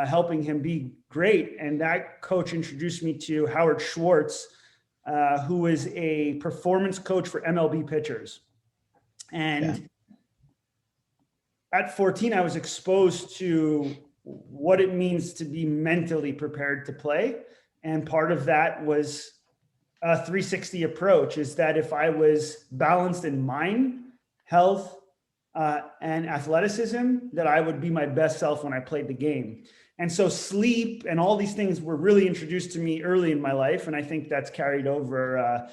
Speaker 5: helping him be great. And that coach introduced me to Howard Schwartz, who is a performance coach for MLB pitchers. And at 14, I was exposed to what it means to be mentally prepared to play. And part of that was a 360 approach, is that if I was balanced in mind, health, and athleticism, that I would be my best self when I played the game. And so sleep and all these things were really introduced to me early in my life. And I think that's carried over.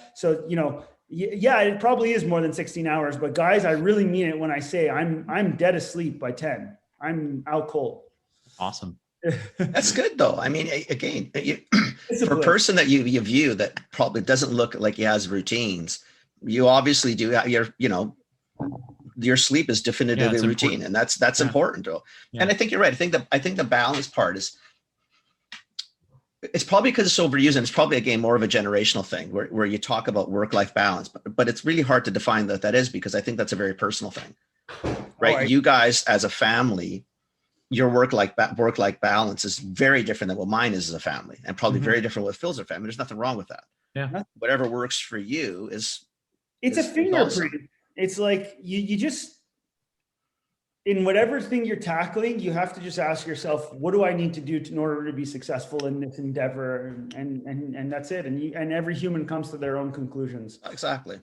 Speaker 5: It probably is more than 16 hours, but guys, I really mean it when I say I'm dead asleep by 10. I'm out cold.
Speaker 3: Awesome.
Speaker 4: That's good though. I mean, again, for a person that you view that probably doesn't look like he has routines, you obviously do. Your sleep is definitively routine, important. And that's important though. Yeah. And I think you're right. I think the balance part is, it's probably because it's overused, and it's probably again more of a generational thing where you talk about work-life balance, but it's really hard to define that is, because I think that's a very personal thing, right? You guys as a family, your work-life balance is very different than what mine is as a family, and probably very different with Phil's family. There's nothing wrong with that.
Speaker 3: Yeah.
Speaker 4: Whatever works for you is
Speaker 5: a fingerprint. It's like you just, in whatever thing you're tackling, you have to just ask yourself, what do I need to do in order to be successful in this endeavor? And that's it. And every human comes to their own conclusions.
Speaker 4: Exactly.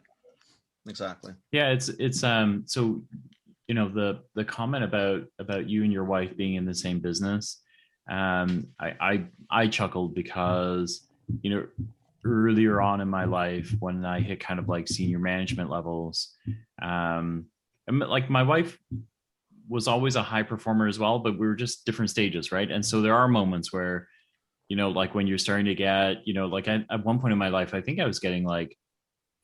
Speaker 3: Yeah. It's so, the comment about you and your wife being in the same business, I chuckled because, earlier on in my life, when I hit kind of like senior management levels, like my wife was always a high performer as well, but we were just different stages, right? And so there are moments where, like when you're starting to get, like at one point in my life, I think I was getting like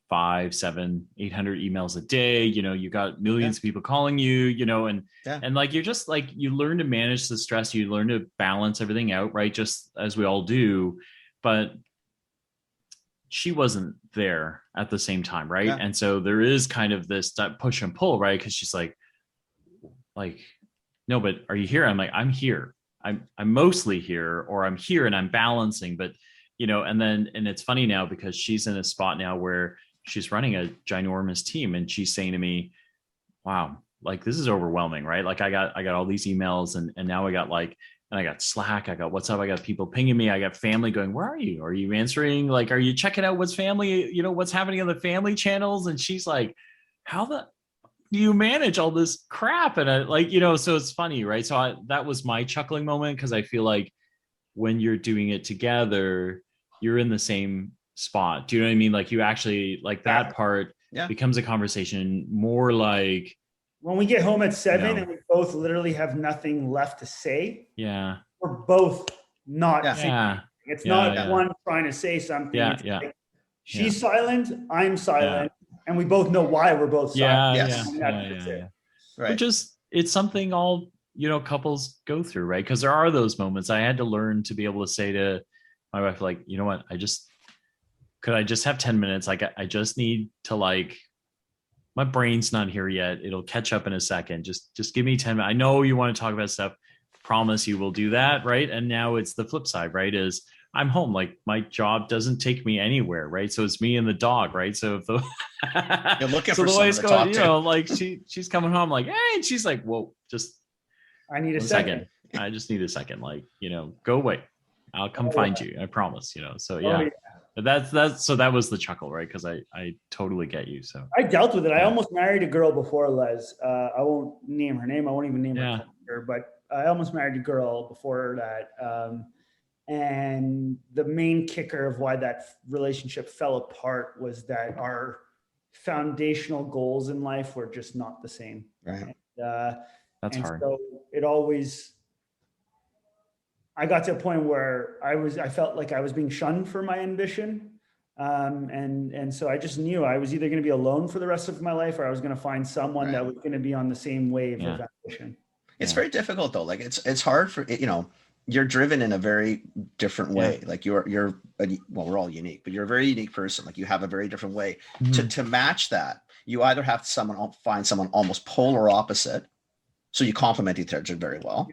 Speaker 3: 500, 700, 800 emails a day. You got millions of people calling you, and like, you're just like, you learn to manage the stress, you learn to balance everything out, right? Just as we all do. But she wasn't there at the same time, right? Yeah. And so there is kind of this push and pull, right? Because she's like, no, but are you here? I'm like, I'm here. I'm mostly here, or I'm here and I'm balancing, but and it's funny now because she's in a spot now where she's running a ginormous team, and she's saying to me, wow, like this is overwhelming, right? Like I got all these emails, and now I got Slack, I got WhatsApp, I got people pinging me, I got family going, where are you? Are you answering? Like, are you checking out what's family, what's happening on the family channels? And she's like, how do you manage all this crap? And I so it's funny, right? So that was my chuckling moment, because I feel like when you're doing it together, you're in the same spot. Do you know what I mean? Like you actually, like that part becomes a conversation more like,
Speaker 5: when we get home at 7 and we both literally have nothing left to say.
Speaker 3: Yeah.
Speaker 5: We're both not saying. It's not one trying to say something. Like, she's silent, I'm silent. And we both know why we're both silent.
Speaker 3: Right. Which is, it's something all, couples go through, right? Because there are those moments. I had to learn to be able to say to my wife, like, you know what, could I just have 10 minutes? Like, I just need to my brain's not here yet. It'll catch up in a second. Just give me 10 minutes. I know you want to talk about stuff. Promise you will do that. Right. And now it's the flip side, right? Is I'm home. Like, my job doesn't take me anywhere. Right. So it's me and the dog. Right. So if
Speaker 4: you're looking
Speaker 3: so
Speaker 4: for
Speaker 3: the way
Speaker 4: someone
Speaker 3: it's
Speaker 4: to
Speaker 3: going,
Speaker 4: talk to.
Speaker 3: like she's coming home like, hey, and she's like, whoa, just
Speaker 5: I need a
Speaker 3: one
Speaker 5: second.
Speaker 3: I just need a second. Like, go away. I'll come find you. I promise, So yeah. So that was the chuckle, right? Because I totally get you. So
Speaker 5: I dealt with it. I almost married a girl before Les. I won't name her name. I won't even name her, but I almost married a girl before that. And the main kicker of why that relationship fell apart was that our foundational goals in life were just not the same.
Speaker 4: Right.
Speaker 5: And,
Speaker 3: that's hard.
Speaker 5: So I got to a point where I felt like I was being shunned for my ambition. And so I just knew I was either going to be alone for the rest of my life, or I was going to find someone that was going to be on the same wave of ambition.
Speaker 4: It's very difficult though. Like it's hard for, you're driven in a very different way. Like we're all unique, but you're a very unique person. Like you have a very different way to match that. You either have to find someone almost polar opposite, so you complement each other very well,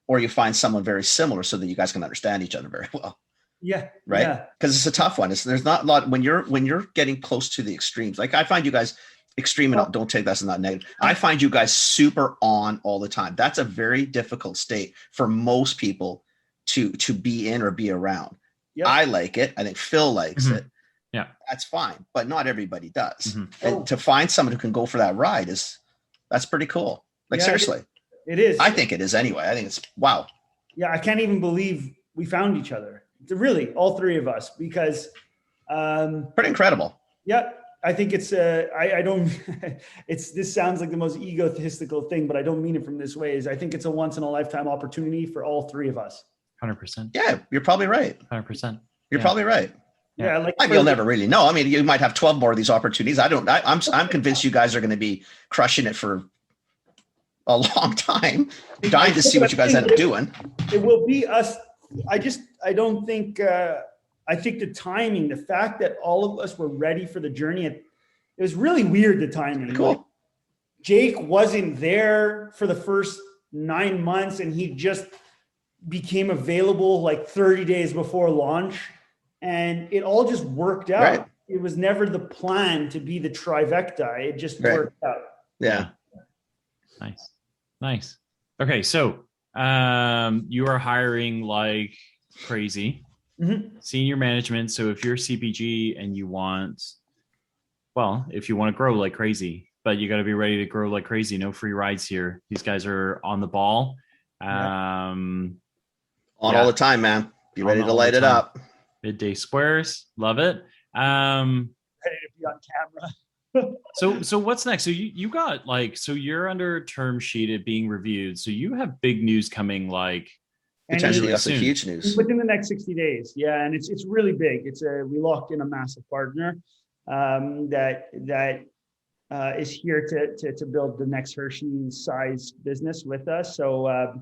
Speaker 4: or you find someone very similar so that you guys can understand each other very well.
Speaker 5: Yeah.
Speaker 4: Right. Because it's a tough one. There's not a lot when you're getting close to the extremes. Like I find you guys extreme, and don't take that as not negative. I find you guys super on all the time. That's a very difficult state for most people to be in or be around. Yep. I like it. I think Phil likes it.
Speaker 3: Yeah.
Speaker 4: That's fine. But not everybody does. And to find someone who can go for that ride that's pretty cool. Like seriously.
Speaker 5: It is.
Speaker 4: I think it is anyway. I think it's wow.
Speaker 5: Yeah. I can't even believe we found each other. Really, all three of us, because
Speaker 4: pretty incredible.
Speaker 5: Yeah. I think it's I don't this sounds like the most egotistical thing, but I don't mean it from this way. I think it's a once in a lifetime opportunity for all three of us.
Speaker 3: 100%.
Speaker 4: Yeah, you're probably right.
Speaker 3: 100%.
Speaker 4: You're probably right.
Speaker 5: Yeah,
Speaker 4: you'll never really know. I mean, you might have 12 more of these opportunities. I'm convinced you guys are going to be crushing it for a long time. Dying to see what you guys end up doing.
Speaker 5: It will be us. I don't think. I think the timing, the fact that all of us were ready for the journey, it was really weird. The timing.
Speaker 4: Cool.
Speaker 5: Like, Jake wasn't there for the first 9 months, and he just became available like 30 days before launch, and it all just worked out.
Speaker 4: Right.
Speaker 5: It was never the plan to be the trifecta. It just worked out.
Speaker 4: Yeah.
Speaker 3: Nice. Okay, so you are hiring like crazy. Senior management. So if you're CPG and you want to grow like crazy, but you got to be ready to grow like crazy. No free rides here. These guys are on the ball.
Speaker 4: On all the time, man. Be ready to light it up.
Speaker 3: Midday Squares. Love it.
Speaker 5: Ready to be on camera.
Speaker 3: So what's next? So you got so you're under term sheet at being reviewed. So you have big news coming like
Speaker 4: potentially
Speaker 3: really
Speaker 4: that's a huge news
Speaker 5: within the next 60 days. Yeah. And it's really big. We locked in a massive partner that is here to build the next Hershey size business with us. So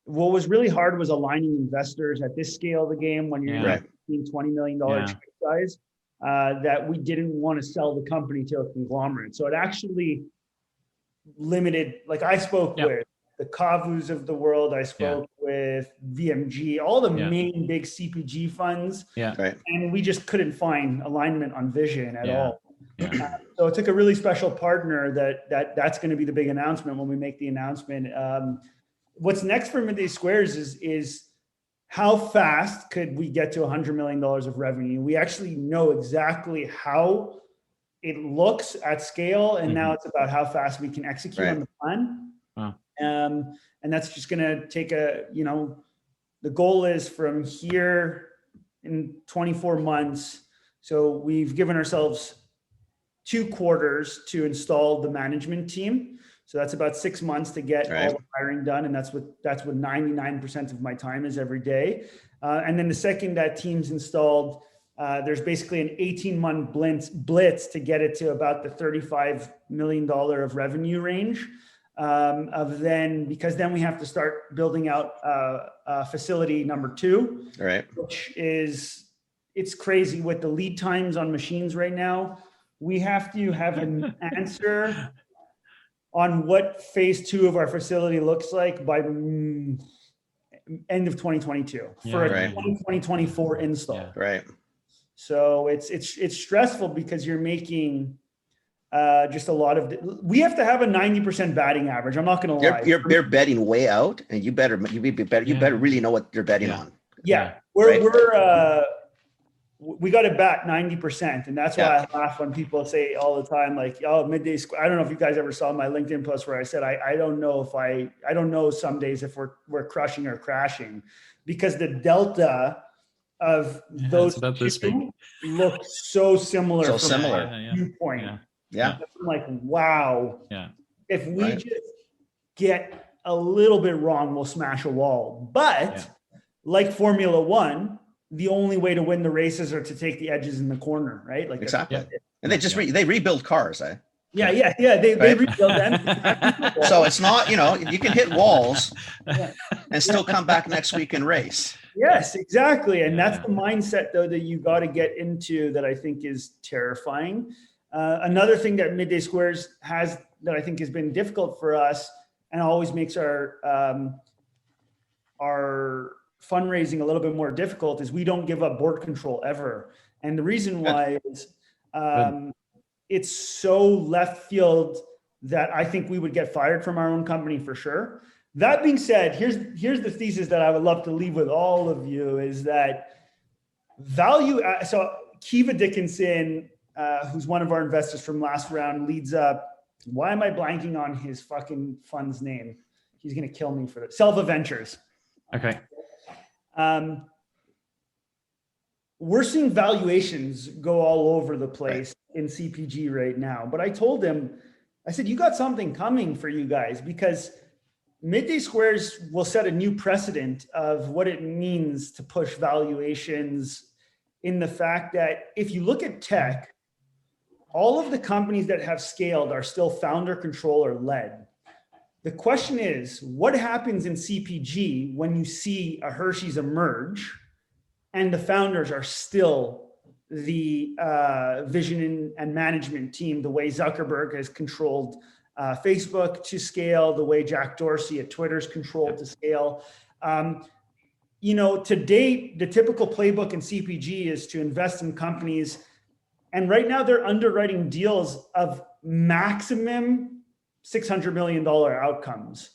Speaker 5: what was really hard was aligning investors at this scale of the game when you're $20 million check size, that we didn't want to sell the company to a conglomerate. So it actually limited, like I spoke with the Kavus of the world. I spoke with VMG, all the main big CPG funds.
Speaker 3: Yeah. Right.
Speaker 5: And we just couldn't find alignment on vision at all. So it took a really special partner that's going to be the big announcement when we make the announcement. What's next for Midday Squares is how fast could we get to $100 million of revenue? We actually know exactly how it looks at scale. And now it's about how fast we can execute on the plan.
Speaker 3: Wow.
Speaker 5: And that's just going to take the goal is from here in 24 months. So we've given ourselves 2 quarters to install the management team. So that's about 6 months to get all the hiring done. And that's what 99% of my time is every day. And then the second that team's installed, there's basically an 18-month blitz to get it to about the $35 million of revenue range. Because then we have to start building out facility number 2, which is it's crazy with the lead times on machines right now. We have to have an answer on what phase 2 of our facility looks like by end of 2022 for a 2024 install.
Speaker 2: Yeah.
Speaker 4: Right.
Speaker 5: So it's stressful because you're making just a lot of. We have to have a 90% batting average. I'm not going to lie.
Speaker 4: You're betting way out, and you better really know what you're betting on.
Speaker 5: Yeah, we got to bat 90%, and that's why I laugh when people say all the time, like, "Oh, Midday Square." I don't know if you guys ever saw my LinkedIn post where I said I don't know some days if we're crushing or crashing, because the delta of those two look so similar.
Speaker 4: So similar.
Speaker 5: Viewpoint.
Speaker 4: Yeah.
Speaker 5: I'm like, wow.
Speaker 2: Yeah.
Speaker 5: If we just get a little bit wrong, we'll smash a wall. But like Formula One, the only way to win the races are to take the edges in the corner, right? Like
Speaker 4: exactly. And they just they rebuild cars, eh?
Speaker 5: Yeah. They rebuild them.
Speaker 4: So it's not, you can hit walls and still come back next week and race.
Speaker 5: Yes, exactly. And that's the mindset, though, that you got to get into, that I think is terrifying. Another thing that Midday Squares has that I think has been difficult for us and always makes our fundraising a little bit more difficult is we don't give up board control ever. And the reason why is it's so left field that I think we would get fired from our own company for sure. That being said, here's the thesis that I would love to leave with all of you is that so Kiva Dickinson, who's one of our investors from last round, leads up. Why am I blanking on his fucking fund's name? He's going to kill me for that. Selva Ventures.
Speaker 3: Okay.
Speaker 5: We're seeing valuations go all over the place in CPG right now. But I told him, I said, you got something coming for you guys, because Midday Squares will set a new precedent of what it means to push valuations, in the fact that if you look at tech, all of the companies that have scaled are still founder controller led. The question is, what happens in CPG when you see a Hershey's emerge and the founders are still the vision and management team, the way Zuckerberg has controlled Facebook to scale, the way Jack Dorsey at Twitter's controlled to scale. To date, the typical playbook in CPG is to invest in companies. And right now they're underwriting deals of maximum $600 million outcomes.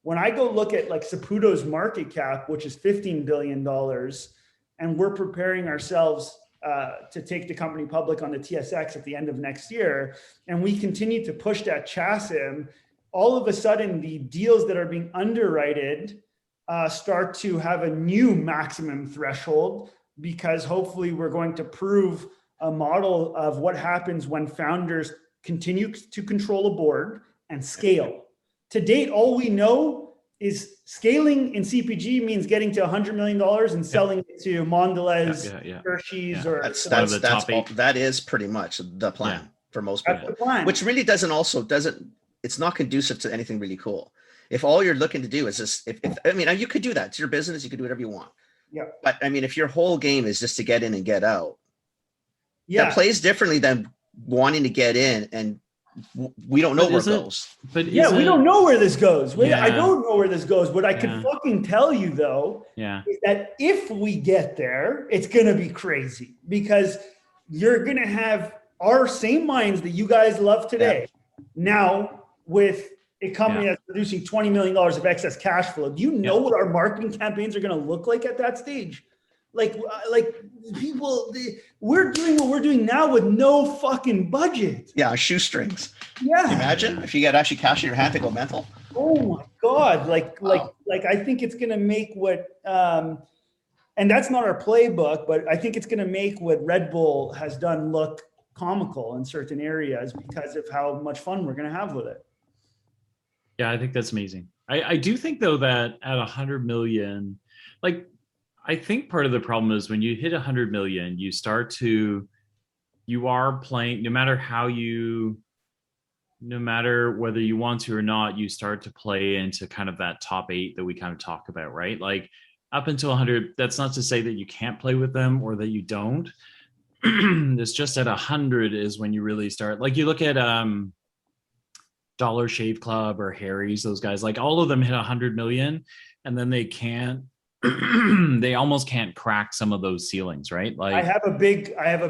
Speaker 5: When I go look at like Saputo's market cap, which is $15 billion, and we're preparing ourselves to take the company public on the TSX at the end of next year, and we continue to push that chasm, all of a sudden the deals that are being underwritten start to have a new maximum threshold, because hopefully we're going to prove a model of what happens when founders continue to control a board and scale. To date, all we know is scaling in CPG means getting to $100 million and selling it to Mondelez, Hershey's, or
Speaker 4: that is pretty much the plan for most people.
Speaker 5: That's the plan.
Speaker 4: Which really it's not conducive to anything really cool. If all you're looking to do is just, you could do that. It's your business. You could do whatever you want.
Speaker 5: Yeah.
Speaker 4: But if your whole game is just to get in and get out, that plays differently than wanting to get in and we don't know where it goes.
Speaker 5: But we don't know where this goes. I don't know where this goes. What I can fucking tell you though, is that if we get there, it's going to be crazy, because you're going to have our same minds that you guys love today. Now with a company that's producing $20 million of excess cash flow. Do you know what our marketing campaigns are going to look like at that stage? Like people, we're doing what we're doing now with no fucking budget.
Speaker 4: Yeah, shoestrings.
Speaker 5: Yeah.
Speaker 4: Can you imagine if you got actually cash in your hand to go mental?
Speaker 5: Oh my God. Like I think it's going to make what, and that's not our playbook, but I think it's going to make what Red Bull has done look comical in certain areas because of how much fun we're going to have with it.
Speaker 3: Yeah, I think that's amazing. I do think though that at 100 million, I think part of the problem is when you hit 100 million, you are playing, no matter whether you want to or not, you start to play into kind of that top 8 that we kind of talk about, right? up until 100, that's not to say that you can't play with them or that you don't. It's just at 100 is when you really start. Like you look at Dollar Shave Club or Harry's, those guys, like all of them hit 100 million, and then they can't. They almost can't crack some of those ceilings, right? Like
Speaker 5: I have a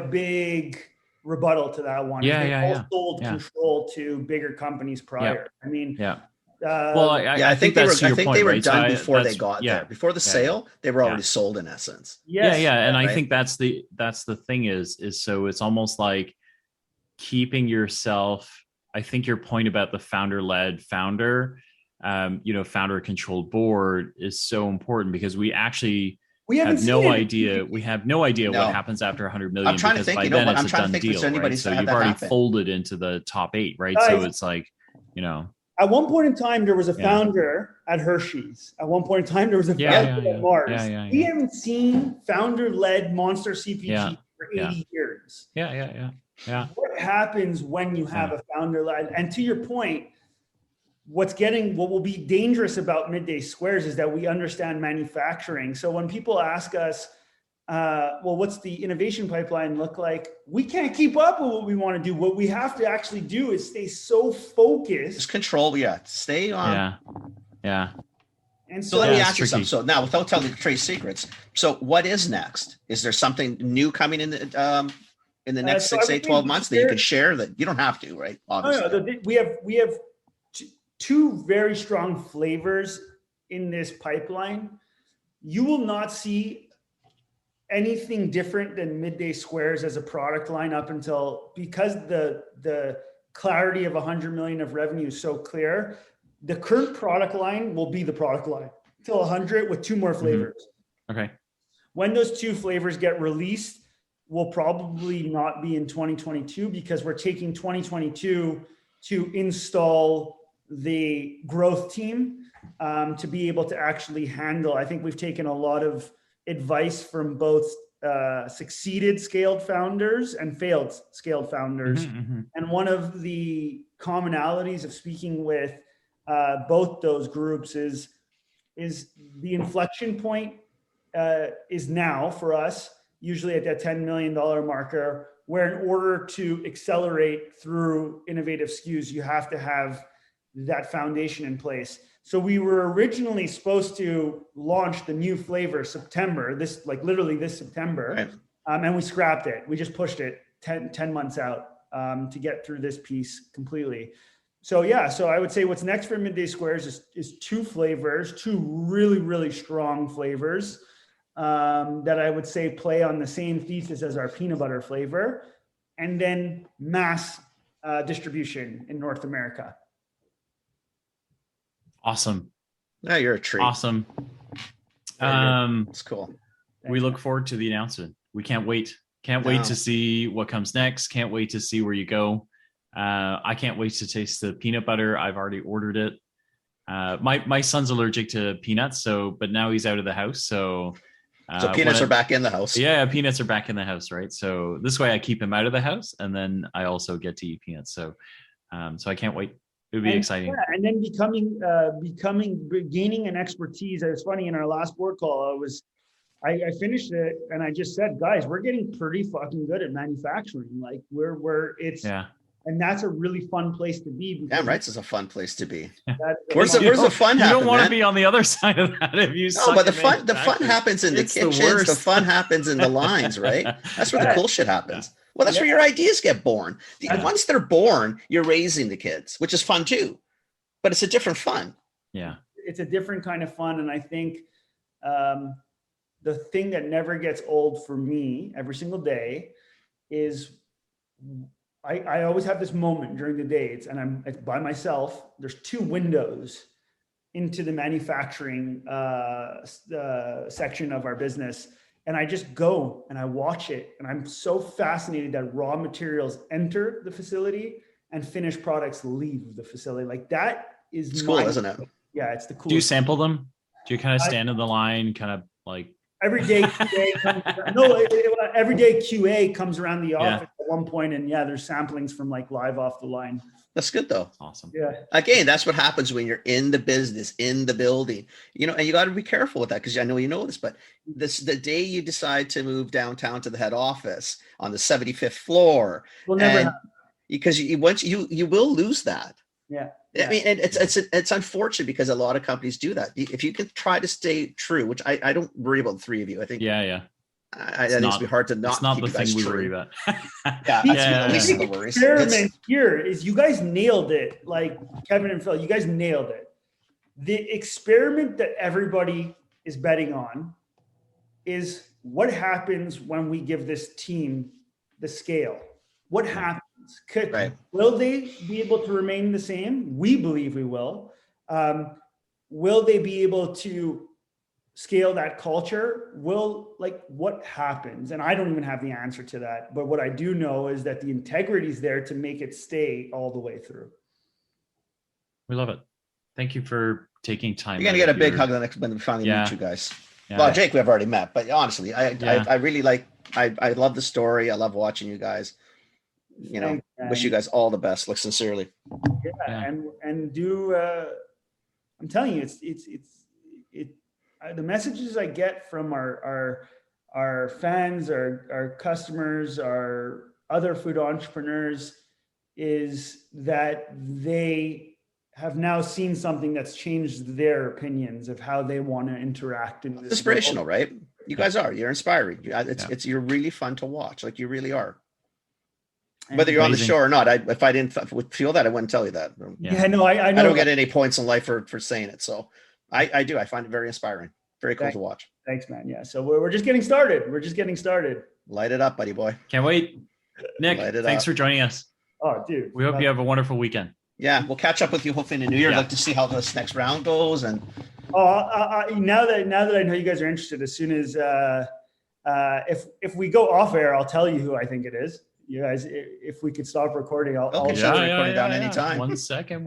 Speaker 5: big rebuttal to that one. They all sold control to bigger companies prior. I mean,
Speaker 4: well, I think they were done before they got there. Before the sale, they were already sold in essence.
Speaker 3: And I think that's the thing is so it's almost like keeping yourself. I think your point about the founder-led founder controlled board is so important, because we have no idea. We have no idea what happens after 100 million.
Speaker 4: I'm trying to think.
Speaker 3: By then it's a done deal, right? So you've already folded into the top 8, right? So it's like,
Speaker 5: At one point in time, there was a founder at Hershey's. At one point in time, there was a founder at Mars. We haven't seen founder-led monster CPG for 80 years. What happens when you have a founder-led? And to your point, what will be dangerous about Midday Squares is that we understand manufacturing. So when people ask us, well, what's the innovation pipeline look like? We can't keep up with what we want to do. What we have to actually do is stay so focused.
Speaker 4: Just control, stay on. And so let me ask you something. So now, without telling the trade secrets, so what is next? Is there something new coming in the next 6, 8, 12 months that you can share? That you don't have to, right? Obviously.
Speaker 5: We have 2 very strong flavors in this pipeline. You will not see anything different than Midday Squares as a product line up until, because the clarity of 100 million of revenue is so clear. The current product line will be the product line till 100 with 2 more flavors.
Speaker 3: Okay.
Speaker 5: When those 2 flavors get released, will probably not be in 2022, because we're taking 2022 to install the growth team to be able to actually handle. I think we've taken a lot of advice from both succeeded scaled founders and failed scaled founders. And one of the commonalities of speaking with both those groups is the inflection point is now for us, usually at that $10 million marker, where in order to accelerate through innovative SKUs, you have to have that foundation in place. So we were originally supposed to launch the new flavor September, literally this September, and we scrapped it. We just pushed it 10 months out to get through this piece completely. So I would say what's next for Midday Squares is 2 flavors, 2 really, really strong flavors that I would say play on the same thesis as our peanut butter flavor, and then mass distribution in North America.
Speaker 3: Awesome.
Speaker 4: Yeah, you're a treat.
Speaker 3: Awesome.
Speaker 4: It's cool.
Speaker 3: We look forward to the announcement. We can't wait. Can't wait to see what comes next. Can't wait to see where you go. I can't wait to taste the peanut butter. I've already ordered it. My son's allergic to peanuts, but now he's out of the house. So
Speaker 4: peanuts are back in the house.
Speaker 3: Yeah, peanuts are back in the house, right? So this way I keep him out of the house, and then I also get to eat peanuts. So I can't wait. It would be exciting.
Speaker 5: Yeah, and then gaining an expertise. It was funny, in our last board call, I finished it and I just said, guys, we're getting pretty fucking good at manufacturing. Like and that's a really fun place to be.
Speaker 4: Damn right, it's a fun place to be. Where's the fun happen?
Speaker 3: You don't want to be on the other side of that if you.
Speaker 4: No, but the fun happens in the kitchens. The fun happens in the lines, right? That's where the cool shit happens. Well, that's where your ideas get born. Once they're born, you're raising the kids, which is fun too, but it's a different fun.
Speaker 3: Yeah,
Speaker 5: it's a different kind of fun, and I think the thing that never gets old for me every single day is I always have this moment during the day, and it's by myself. There's 2 windows into the manufacturing section of our business. And I just go and I watch it. And I'm so fascinated that raw materials enter the facility and finished products leave the facility. Like that is
Speaker 4: cool, isn't it?
Speaker 5: Yeah, it's the coolest.
Speaker 3: Do you sample them? Do you kind of stand in the line, kind of like
Speaker 5: every day QA comes every day QA comes around the office at one point, and yeah, there's samplings from like live off the line.
Speaker 4: That's good though.
Speaker 3: Awesome.
Speaker 5: Yeah.
Speaker 4: Again, that's what happens when you're in the business, in the building, and you got to be careful with that, because I know you know this, but the day you decide to move downtown to the head office on the 75th floor,
Speaker 5: We'll never have.
Speaker 4: Because you will lose that.
Speaker 5: Yeah.
Speaker 4: I mean, and it's unfortunate, because a lot of companies do that. If you can try to stay true, which I don't worry about the three of you. I think
Speaker 3: Yeah.
Speaker 4: I think it'd be hard to not.
Speaker 3: It's not
Speaker 4: keep
Speaker 3: the
Speaker 4: you guys
Speaker 3: thing we
Speaker 4: true.
Speaker 3: worry about.
Speaker 4: Yeah,
Speaker 3: Yeah.
Speaker 4: at least the worries.
Speaker 5: Experiment here is you guys nailed it. Like Kevin and Phil, you guys nailed it. The experiment that everybody is betting on is what happens when we give this team the scale. What happens?
Speaker 4: Right.
Speaker 5: Will they be able to remain the same? We believe we will. Will they be able to scale that culture? What happens? And I don't even have the answer to that. But what I do know is that the integrity is there to make it stay all the way through.
Speaker 3: We love it. Thank you for taking time.
Speaker 4: You're gonna get a big hug the next when we finally meet you guys.
Speaker 3: Yeah.
Speaker 4: Well, Jake, we've already met, but honestly, I really like. I love the story. I love watching you guys. Wish you guys all the best. Like, sincerely.
Speaker 5: Yeah. And do. I'm telling you, the messages I get from our fans, our customers, our other food entrepreneurs is that they have now seen something that's changed their opinions of how they want to interact in this.
Speaker 4: Inspirational,
Speaker 5: world.
Speaker 4: right? You guys are. You're inspiring. You're really fun to watch. Like, you really are.
Speaker 5: And
Speaker 4: whether you're on the show or not, if I didn't feel that, I wouldn't tell you that.
Speaker 5: Yeah, no, I know.
Speaker 4: I don't get any points in life for saying it. So I do. I find it very inspiring. Very cool to watch.
Speaker 5: Thanks, man. Yeah. So we're just getting started.
Speaker 4: Light it up, buddy boy.
Speaker 3: Can't wait. Nick, thanks for joining us.
Speaker 5: Oh, dude.
Speaker 3: We hope you have a wonderful weekend.
Speaker 4: Yeah, we'll catch up with you hopefully in the new year. I'd like to see how this next round goes. And
Speaker 5: now that I know you guys are interested, as soon as if we go off air, I'll tell you who I think it is. You guys, if we could stop recording, I'll
Speaker 4: shut the recording down anytime.
Speaker 3: 1 second.